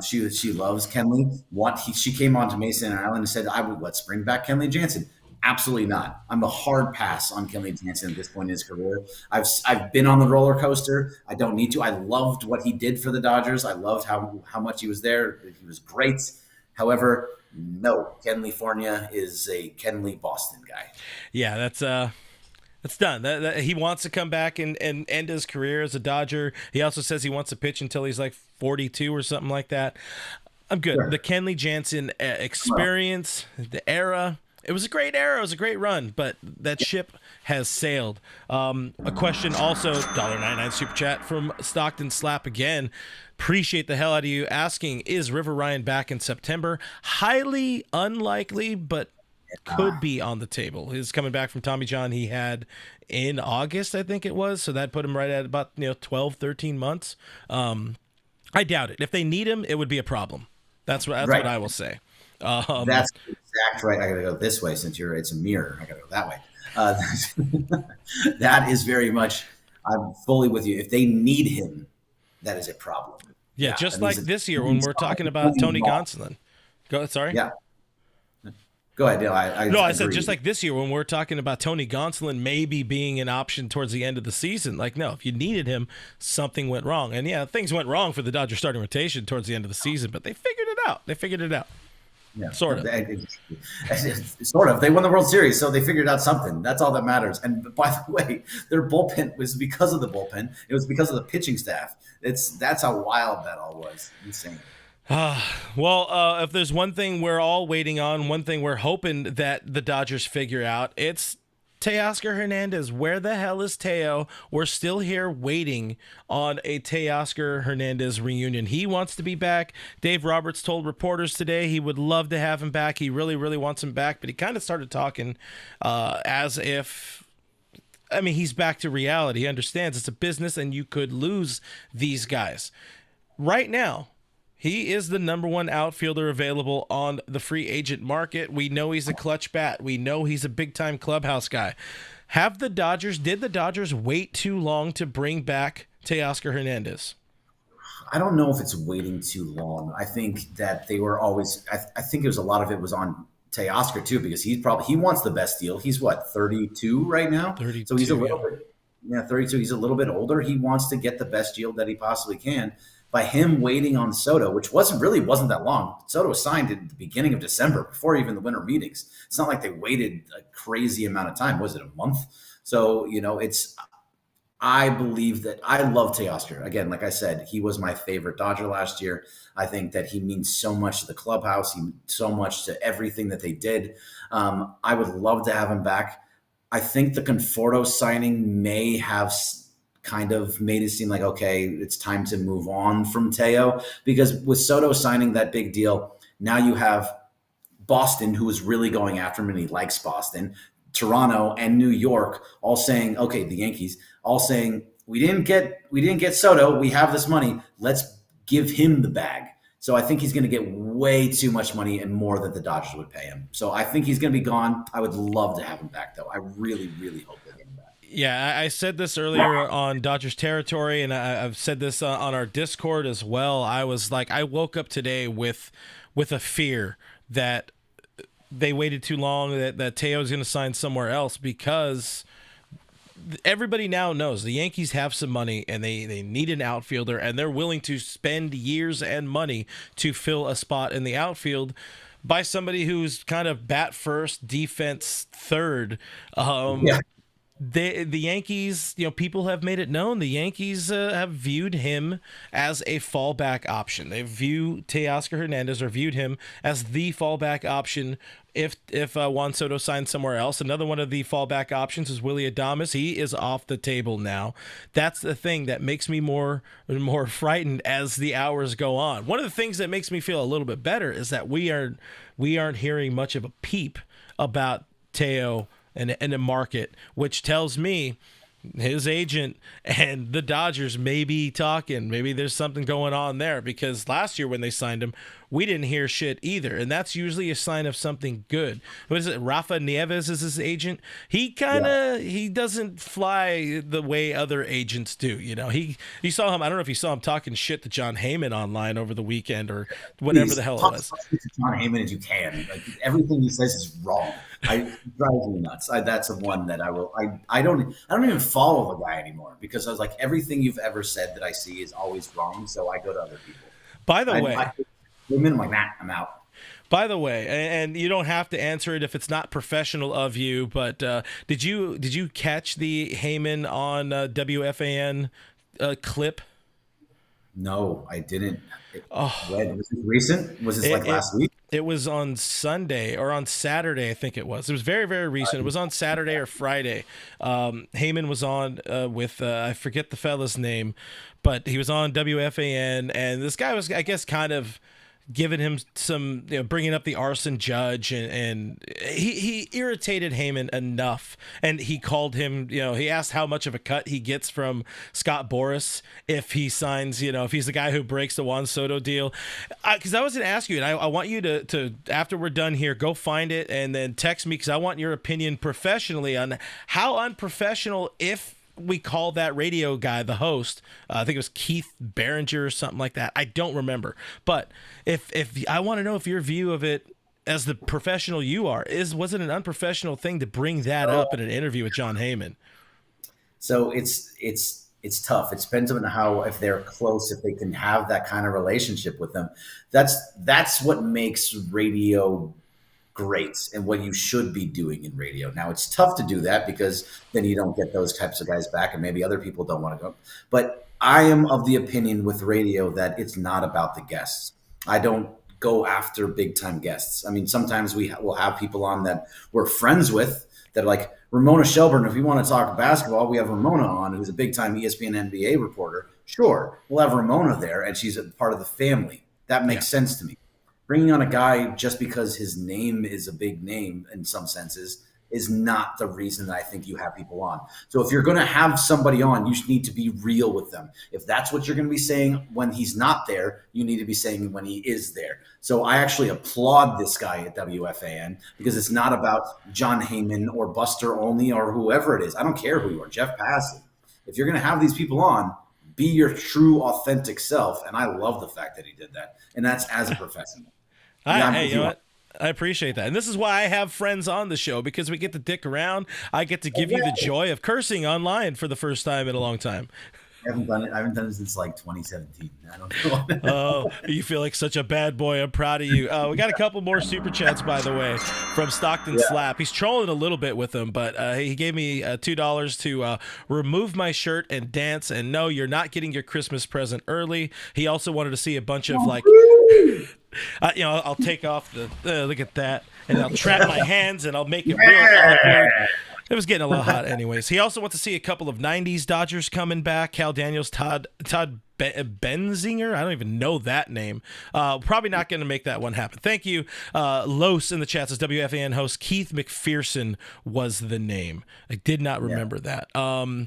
She loves Kenley. She came on to Mason Island and said, let's bring back Kenley Jansen. Absolutely not. I'm a hard pass on Kenley Jansen at this point in his career. I've been on the roller coaster. I don't need to. I loved what he did for the Dodgers. I loved how much he was there. He was great. However, no, California is a Kenley Boston guy. Yeah, that's done. He wants to come back and end his career as a Dodger. He also says he wants to pitch until he's like 42 or something like that. I'm good. Sure. The Kenley Jansen experience, the era, it was a great era. It was a great run, but that ship has sailed. A question also, $1.99 super chat from Stockton Slap again. Appreciate the hell out of you asking, is River Ryan back in September? Highly unlikely, but could be on the table. He's coming back from Tommy John he had in August, I think it was. So that put him right at about 12, 13 months. I doubt it. If they need him, it would be a problem. That's what I will say. That's exact right. I got to go this way since it's a mirror. I got to go that way. That is very much, I'm fully with you. If they need him, that is a problem. Yeah, just like this year when we're talking about Tony Gonsolin. Sorry? Yeah. Go ahead. I said just like this year when we're talking about Tony Gonsolin maybe being an option towards the end of the season. Like, no, if you needed him, something went wrong. And yeah, things went wrong for the Dodgers starting rotation towards the end of the season, but they figured it out. Yeah, sort of. Sort of. They won the World Series, so they figured out something. That's all that matters. And by the way, their bullpen was because of the bullpen. It was because of the pitching staff. That's how wild that all was. Insane. Well, if there's one thing we're all waiting on, one thing we're hoping that the Dodgers figure out, it's Teoscar Hernandez. Where the hell is Teo? We're still here waiting on a Teoscar Hernandez reunion. He wants to be back. Dave Roberts told reporters today he would love to have him back. He really, really wants him back, but he kind of started talking as if, I mean, he's back to reality. He understands it's a business and you could lose these guys. Right now, he is the number one outfielder available on the free agent market. We know he's a clutch bat. We know he's a big-time clubhouse guy. Did the Dodgers wait too long to bring back Teoscar Hernandez? I don't know if it's waiting too long. I think that they were always – I think it was a lot of it was on Teoscar too, because he wants the best deal. He's what, 32 right now? 32, so he's a little bit – 32. He's a little bit older. He wants to get the best deal that he possibly can. By him waiting on Soto, which wasn't that long. Soto was signed at the beginning of December, before even the winter meetings. It's not like they waited a crazy amount of time. Was it a month? So, I believe that I love Teoscar. Again, like I said, he was my favorite Dodger last year. I think that he means so much to the clubhouse. He means so much to everything that they did. I would love to have him back. I think the Conforto signing may have kind of made it seem like, okay, it's time to move on from Teo, because with Soto signing that big deal, now you have Boston, who is really going after him and he likes Boston, Toronto and New York all saying, okay, the Yankees all saying, we didn't get Soto. We have this money. Let's give him the bag. So I think he's going to get way too much money and more than the Dodgers would pay him. So I think he's going to be gone. I would love to have him back, though. I really, really hope they get him back. Yeah, I said this earlier on Dodgers territory, and I've said this on our Discord as well. I was like, I woke up today with a fear that they waited too long, that Teo's going to sign somewhere else, because everybody now knows the Yankees have some money and they need an outfielder, and they're willing to spend years and money to fill a spot in the outfield by somebody who's kind of bat first, defense third. The Yankees, people have made it known the Yankees have viewed him as a fallback option. They view Teoscar Hernandez, or viewed him as the fallback option if Juan Soto signs somewhere else. Another one of the fallback options is Willy Adames. He is off the table now. That's the thing that makes me more frightened as the hours go on. One of the things that makes me feel a little bit better is that we aren't hearing much of a peep about Teo and the market, which tells me his agent and the Dodgers may be talking. Maybe there's something going on there, because last year when they signed him, we didn't hear shit either, and that's usually a sign of something good. What is it? Rafa Nieves is his agent. He he doesn't fly the way other agents do. You saw him. I don't know if you saw him talking shit to John Heyman online over the weekend or whatever the hell it was. Talk to John Heyman as you can. Like, everything he says is wrong. It drives me nuts. That's the one that I will. I don't even follow the guy anymore, because I was like, everything you've ever said that I see is always wrong. So I go to other people. By the way. I'm like, nah, I'm out. By the way, and you don't have to answer it if it's not professional of you, but did you catch the Heyman on WFAN clip? No, I didn't. When was it recent? Was this last week? It was on Sunday or on Saturday, I think it was. It was very, very recent. It was on Saturday or Friday. Heyman was on with, I forget the fella's name, but he was on WFAN, and this guy was, I guess, kind of giving him some, bringing up the arson judge, and he irritated Heyman enough, and he called him, he asked how much of a cut he gets from Scott Boras if he signs, if he's the guy who breaks the Juan Soto deal. Because I was going to ask you, and I want you to, after we're done here, go find it and then text me, because I want your opinion professionally on how unprofessional, if we call that radio guy, the host, I think it was Keith Barringer or something like that. I don't remember. But if I want to know if your view of it, as the professional you are, was it an unprofessional thing to bring that up in an interview with John Heyman? So it's tough. It depends on how, if they're close, if they can have that kind of relationship with them. That's what makes radio great and what you should be doing in radio. Now, it's tough to do that, because then you don't get those types of guys back, and maybe other people don't want to go. But I am of the opinion with radio that it's not about the guests. I don't go after big time guests. I mean, sometimes we will have people on that we're friends with that like Ramona Shelburne. If we want to talk basketball, we have Ramona on, who's a big time ESPN NBA reporter. Sure, we'll have Ramona there, and she's a part of the family. That makes sense to me. Bringing on a guy just because his name is a big name in some senses is not the reason that I think you have people on. So if you're going to have somebody on, you need to be real with them. If that's what you're going to be saying when he's not there, you need to be saying when he is there. So I actually applaud this guy at WFAN because it's not about John Heyman or Buster Olney or whoever it is. I don't care who you are, Jeff Passan. If you're going to have these people on, be your true, authentic self. And I love the fact that he did that. And that's as a professional. Hey, you know what? I appreciate that. And this is why I have friends on the show, because we get to dick around. I get to give you the joy of cursing online for the first time in a long time. I haven't done it since like 2017. I don't know. Oh, you feel like such a bad boy. I'm proud of you. We got a couple more super chats, by the way, from Stockton Slap. He's trolling a little bit with them, but he gave me $2 to remove my shirt and dance. And no, you're not getting your Christmas present early. He also wanted to see a bunch of like... I'll take off the look at that, and I'll trap my hands, and I'll make it real awkward. It was getting a little hot anyways. He also wants to see a couple of 90s Dodgers coming back. Cal Daniels, Todd Benzinger. I don't even know that name. Probably not going to make that one happen. Thank you. Los in the chat says WFAN host Keith McPherson was the name. I did not remember that. No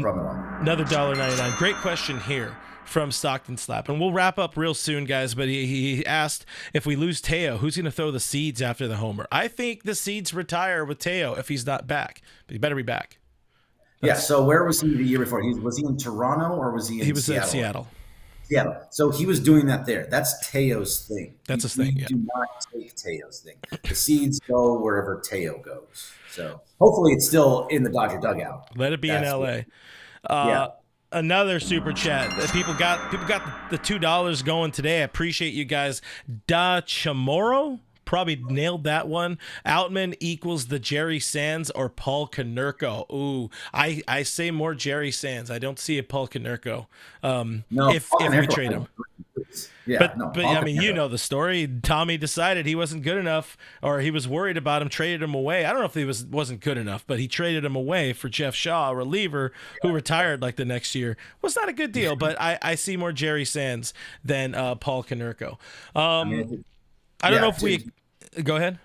problem at all. Another $1.99. Great question here from Stockton Slap. And we'll wrap up real soon, guys, but he asked, if we lose Teo, who's going to throw the seeds after the homer? I think the seeds retire with Teo if he's not back, but he better be back. So where was he the year before? Was he in Toronto or was he in Seattle? He was in Seattle. Seattle. So he was doing that there. That's Teo's thing. That's his thing, Do not take Teo's thing. The seeds go wherever Teo goes. So hopefully it's still in the Dodger dugout. Let it be in LA. Another super chat. People got the $2 going today. I appreciate you guys. Da Chamorro probably nailed that one. Outman equals the Jerry Sands or Paul Konerko. Ooh, I say more Jerry Sands. I don't see a Paul Konerko. If we trade him. But I mean, you know the story. Tommy decided he wasn't good enough, or he was worried about him, traded him away. I don't know if he wasn't good enough, but he traded him away for Jeff Shaw, a reliever who retired like the next year. Was not a good deal, but I see more Jerry Sands than Paul Konerko. I don't know if we go ahead.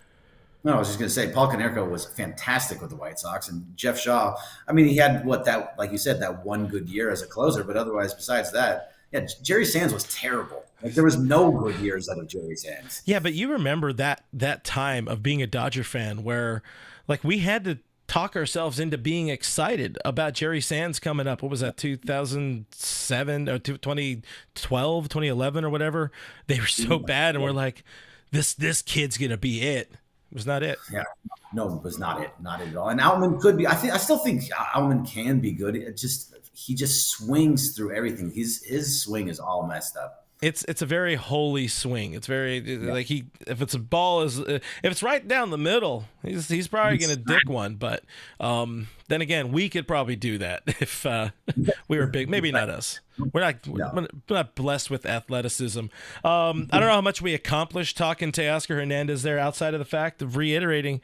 No, I was just going to say Paul Konerko was fantastic with the White Sox, and Jeff Shaw. I mean, he had like you said, that one good year as a closer, but otherwise, besides that. Yeah, Jerry Sands was terrible. Like there was no good years out of Jerry Sands. Yeah, but you remember that time of being a Dodger fan where, like, we had to talk ourselves into being excited about Jerry Sands coming up. What was that, 2007 or 2012, 2011 or whatever? They were so bad, and we're like, this kid's gonna be it. It was not it. Yeah, no, it was not it. Not it at all. And Outman could be. I still think Outman can be good. He just swings through everything. His swing is all messed up. It's a very holy swing. It's very like if it's a ball if it's right down the middle, he's probably gonna dick one. But then again, we could probably do that if we were big. Maybe not us. We're not blessed with athleticism. I don't know how much we accomplished talking to Teoscar Hernandez there, outside of the fact of reiterating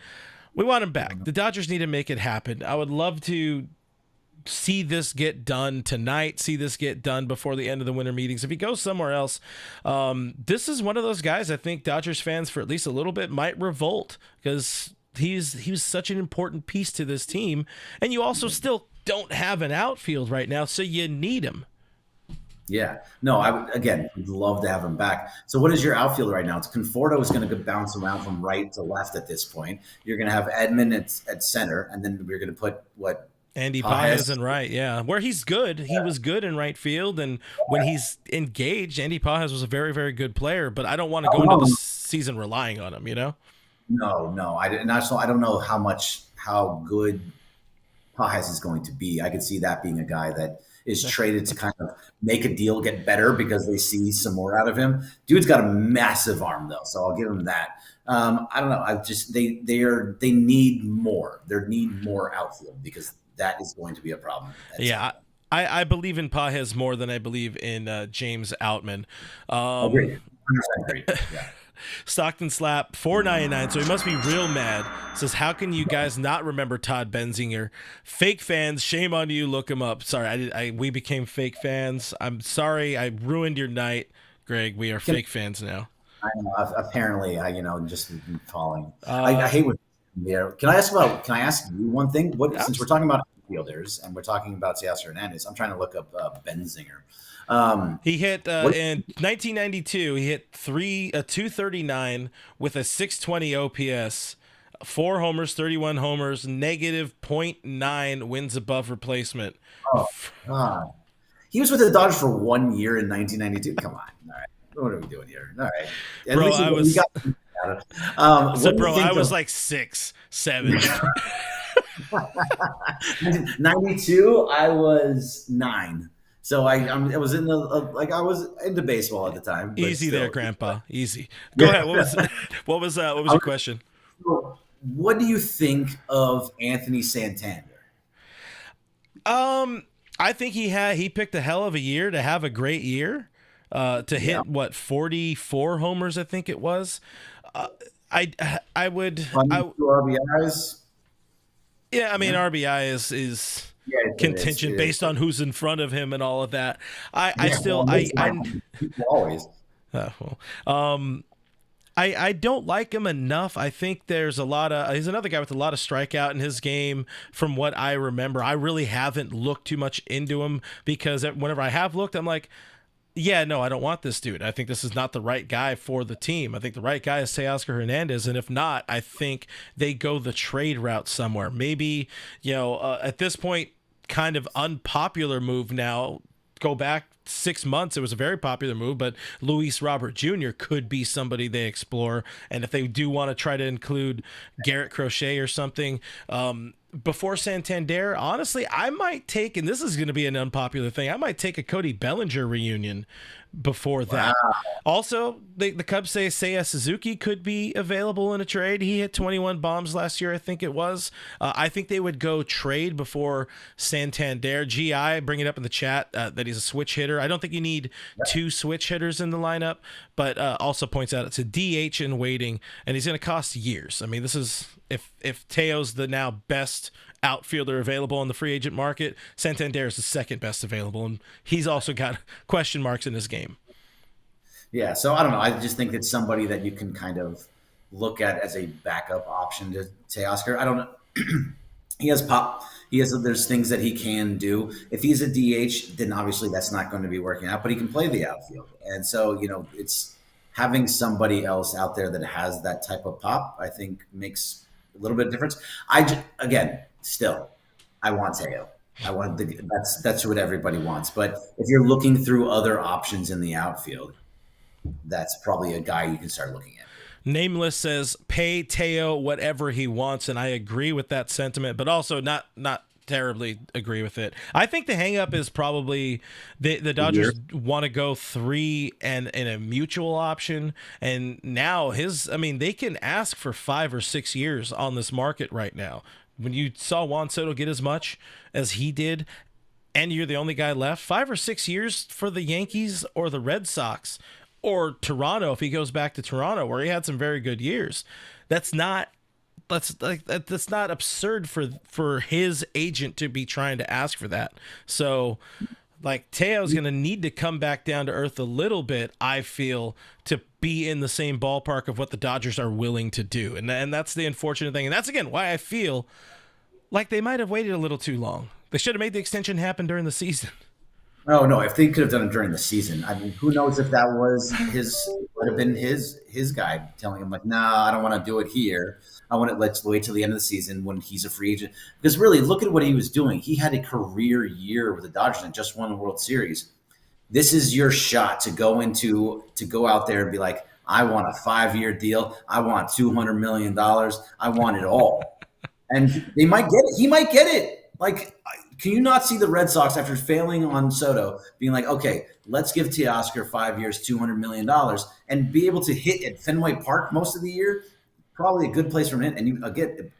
we want him back. The Dodgers need to make it happen. I would love to see this get done tonight, see this get done before the end of the winter meetings. If he goes somewhere else, this is one of those guys I think Dodgers fans for at least a little bit might revolt, because he was such an important piece to this team, and you also still don't have an outfield right now, so you need him. Yeah. No, I would love to have him back. So what is your outfield right now? It's Conforto is going to bounce around from right to left at this point. You're going to have Edman at center, and then we're going to put Andy Pages in right, where he's good. He was good in right field, and when he's engaged, Andy Pages was a very, very good player, but I don't want to go into the season relying on him, you know? No. I don't know how good Pages is going to be. I could see that being a guy that is traded to kind of make a deal get better because they see some more out of him. Dude's got a massive arm though, so I'll give him that. I don't know. They need more. They need more outfield because that is going to be a problem. I believe in Pages more than I believe in James Outman. Agreed. 100% agreed. Yeah. Stockton Slap 499. So he must be real mad. Says, how can you guys not remember Todd Benzinger? Fake fans, shame on you. Look him up. Sorry, we became fake fans. I'm sorry, I ruined your night, Greg. We are fake fans now. I know. Apparently, just falling. I hate when there. Can I ask you one thing? Since we're talking about fielders and we're talking about Teoscar Hernandez, I'm trying to look up Benzinger. He hit in 1992. He hit 239 with a 620 OPS, 4 homers, 31 homers, negative .9 wins above replacement. Oh, God. He was with the Dodgers for 1 year in 1992. Come on, all right. What are we doing here? All right, bro. I was like 6'7". 92. I was 9. So I was in the I was into baseball at the time. Easy still. There, Grandpa. Easy. Go ahead. What was your question? What do you think of Anthony Santander? I think he picked a hell of a year to have a great year. To hit 44 homers, I think it was. I would. RBIs. Yeah, I mean RBI is contingent based on who's in front of him and all of that. I always. I don't like him enough. I think there's he's another guy with a lot of strikeout in his game from what I remember. I really haven't looked too much into him because whenever I have looked, I'm like, yeah, no, I don't want this dude. I think this is not the right guy for the team. I think the right guy is Teoscar Hernandez, and if not, I think they go the trade route somewhere. Maybe, at this point, kind of unpopular move now. Go back 6 months, it was a very popular move, but Luis Robert Jr. could be somebody they explore. And if they do want to try to include Garrett Crochet or something, before Santander, honestly, I might take, and this is going to be an unpopular thing, I might take a Cody Bellinger reunion before that. Wow. Also, the Cubs say Seiya Suzuki could be available in a trade. He hit 21 bombs last year, I think it was. I think they would go trade before Santander. GI, bring it up in the chat that he's a switch hitter. I don't think you need 2 switch hitters in the lineup, but also points out it's a DH in waiting, and he's going to cost years. I mean, this is, if Teo's the now best outfielder available on the free agent market, Santander is the second best available, and he's also got question marks in his game. Yeah, so I don't know. I just think it's somebody that you can kind of look at as a backup option to Teoscar. I don't know. He has pop. There's things that he can do. If he's a DH, then obviously that's not going to be working out, but he can play the outfield. And so, it's having somebody else out there that has that type of pop, I think makes a little bit of difference. Still, I want Teo. That's what everybody wants. But if you're looking through other options in the outfield, that's probably a guy you can start looking at. Nameless says pay Teo whatever he wants, and I agree with that sentiment, but also not terribly agree with it. I think the hang up is probably the Dodgers want to go 3 and a mutual option, and now they can ask for 5 or 6 years on this market right now. When you saw Juan Soto get as much as he did, and you're the only guy left, 5 or 6 years for the Yankees or the Red Sox or Toronto, if he goes back to Toronto where he had some very good years, that's not absurd for his agent to be trying to ask for that. So Teo's going to need to come back down to earth a little bit, I feel, to be in the same ballpark of what the Dodgers are willing to do. And that's the unfortunate thing. And that's, again, why I feel like they might have waited a little too long. They should have made the extension happen during the season. Oh, no, if they could have done it during the season, I mean, who knows if that would have been his guy telling him, nah, I don't want to do it here. Let's wait till the end of the season when he's a free agent. Because really, look at what he was doing. He had a career year with the Dodgers and just won the World Series. This is your shot to go out there and be like, I want a 5-year deal. I want $200 million. I want it all. And they might get it. He might get it. Can you not see the Red Sox, after failing on Soto, being like, okay, let's give Teoscar 5 years, $200 million, and be able to hit at Fenway Park most of the year? Probably a good place for him. And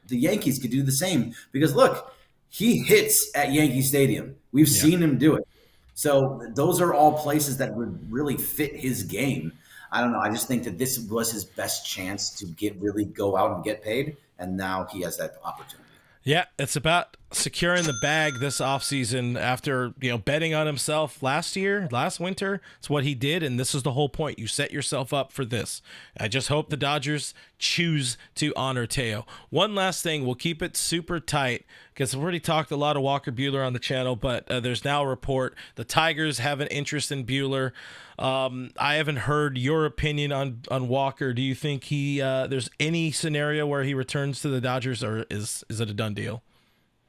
the Yankees could do the same, because look, he hits at Yankee Stadium. We've seen him do it. So those are all places that would really fit his game. I don't know. I just think that this was his best chance to really go out and get paid, and now he has that opportunity. Yeah, it's about securing the bag this offseason after, betting on himself last winter. It's what he did, and this is the whole point. You set yourself up for this. I just hope the Dodgers choose to honor Teo. One last thing, we'll keep it super tight because we've already talked a lot of Walker Buehler on the channel, but there's now a report the Tigers have an interest in Buehler. I haven't heard your opinion on Walker. Do you think there's any scenario where he returns to the Dodgers, or is it a done deal?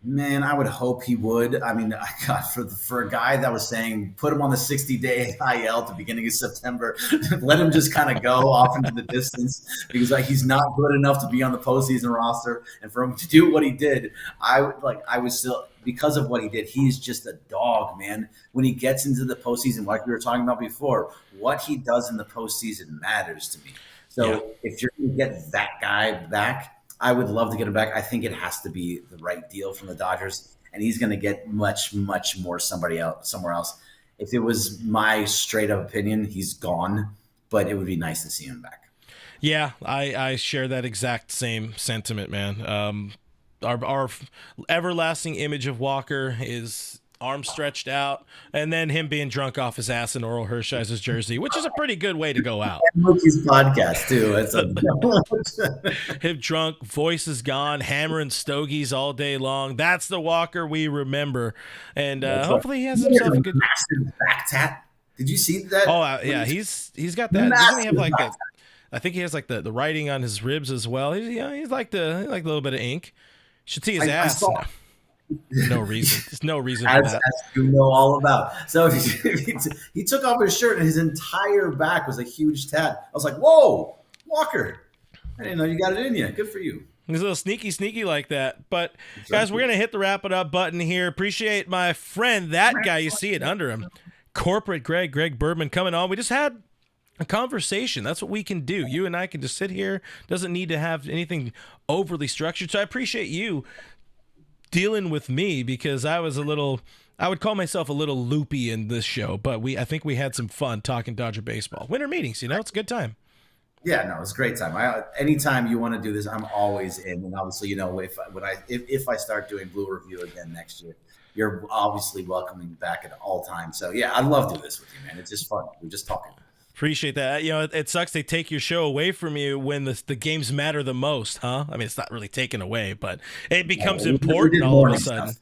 Man, I would hope he would. I mean, God, for a guy that was saying put him on the 60-day IL at the beginning of September, let him just kind of go off into the distance because he's not good enough to be on the postseason roster. And for him to do what he did, I was still, because of what he did, he's just a dog, man. When he gets into the postseason, like we were talking about before, what he does in the postseason matters to me. So if you're going to get that guy back, I would love to get him back. I think it has to be the right deal from the Dodgers, and he's going to get much, much more somewhere else. If it was my straight up opinion, he's gone, but it would be nice to see him back. Yeah, I share that exact same sentiment, man. Our everlasting image of Walker is arms stretched out, and then him being drunk off his ass in Oral Hershise's jersey, which is a pretty good way to go out. Mookie's podcast too. Him drunk, voice is gone, hammering stogies all day long. That's the Walker we remember, and hopefully he has himself a good massive back tat. Did you see that? Oh yeah, he's got that. Doesn't he have like I think he has like the writing on his ribs as well. He's like a little bit of ink. Should see his ass. No reason. There's no reason for that. As you know all about. So he took off his shirt and his entire back was a huge tat. I was like, whoa, Walker. I didn't know you got it in you. Good for you. He's a little sneaky like that. But, guys, we're going to hit the wrap it up button here. Appreciate my friend, that guy. You see it under him. Corporate Greg Bergman coming on. We just had a conversation. That's what we can do. You and I can just sit here. Doesn't need to have anything overly structured. So I appreciate you dealing with me because I would call myself a little loopy in this show, but I think we had some fun talking Dodger baseball. Winter meetings, it's a good time. Yeah, no, it's a great time. Anytime you want to do this, I'm always in. And obviously, if I start doing Blue Review again next year, you're obviously welcoming back at all times. So yeah, I'd love to do this with you, man. It's just fun. We're just talking. Appreciate that. It sucks they take your show away from you when the games matter the most, huh? I mean, it's not really taken away, but it becomes important all of a sudden.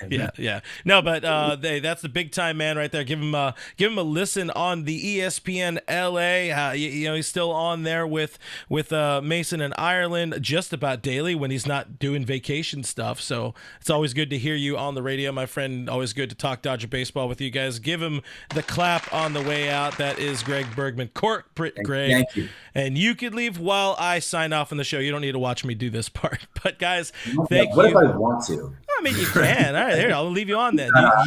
Yeah. No, but that's the big time man right there. Give him a listen on the ESPN LA. He's still on there with Mason and Ireland just about daily when he's not doing vacation stuff. So it's always good to hear you on the radio, my friend. Always good to talk Dodger baseball with you guys. Give him the clap on the way out. That is Greg Bergman, Corporate Greg. Thank you. And you could leave while I sign off on the show. You don't need to watch me do this part. But guys, thank you. What if I want to? I mean, you can. All right, here, I'll leave you on then. I'll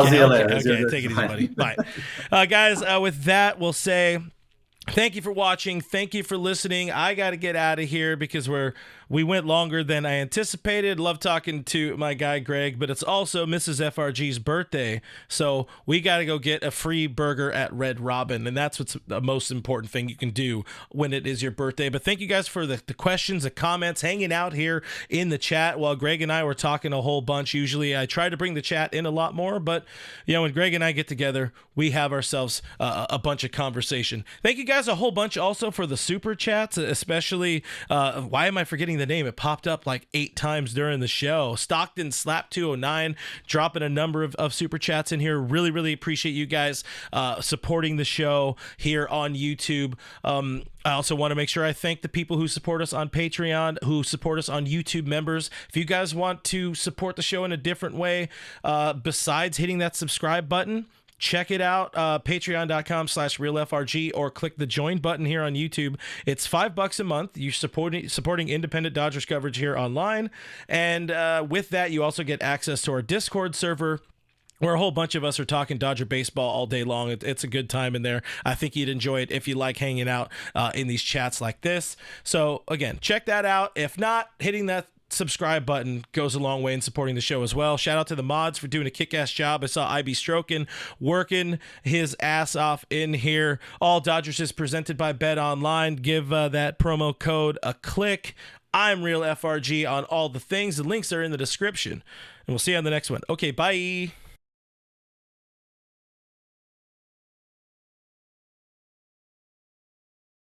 see you later. Okay, take it easy, buddy. Bye. Guys, with that, we'll say thank you for watching. Thank you for listening. I got to get out of here because we went longer than I anticipated. Love talking to my guy, Greg, but it's also Mrs. FRG's birthday. So we got to go get a free burger at Red Robin. And that's what's the most important thing you can do when it is your birthday. But thank you guys for the questions, the comments, hanging out here in the chat while Greg and I were talking a whole bunch. Usually I try to bring the chat in a lot more, but when Greg and I get together, we have ourselves a bunch of conversation. Thank you guys a whole bunch also for the super chats, especially, why am I forgetting the name? It popped up like 8 times during the show. Stockton Slap 209 dropping a number of super chats in here. Really, really appreciate you guys supporting the show here on YouTube. I also want to make sure I thank the people who support us on Patreon, who support us on YouTube members. If you guys want to support the show in a different way, besides hitting that subscribe button, check it out, patreon.com/realfrg, or click the join button here on YouTube. It's $5 a month. You're supporting independent Dodgers coverage here online. And with that, you also get access to our Discord server, where a whole bunch of us are talking Dodger baseball all day long. It's a good time in there. I think you'd enjoy it if you like hanging out in these chats like this. So, again, check that out. If not, hitting that subscribe button goes a long way in supporting the show as well. Shout out to the mods for doing a kick-ass job. I saw IB Strokin working his ass off in here. All Dodgers is presented by Bet Online. Give that promo code a click. I'm Real FRG on all the things. The links are in the description. And we'll see you on the next one. Okay, bye.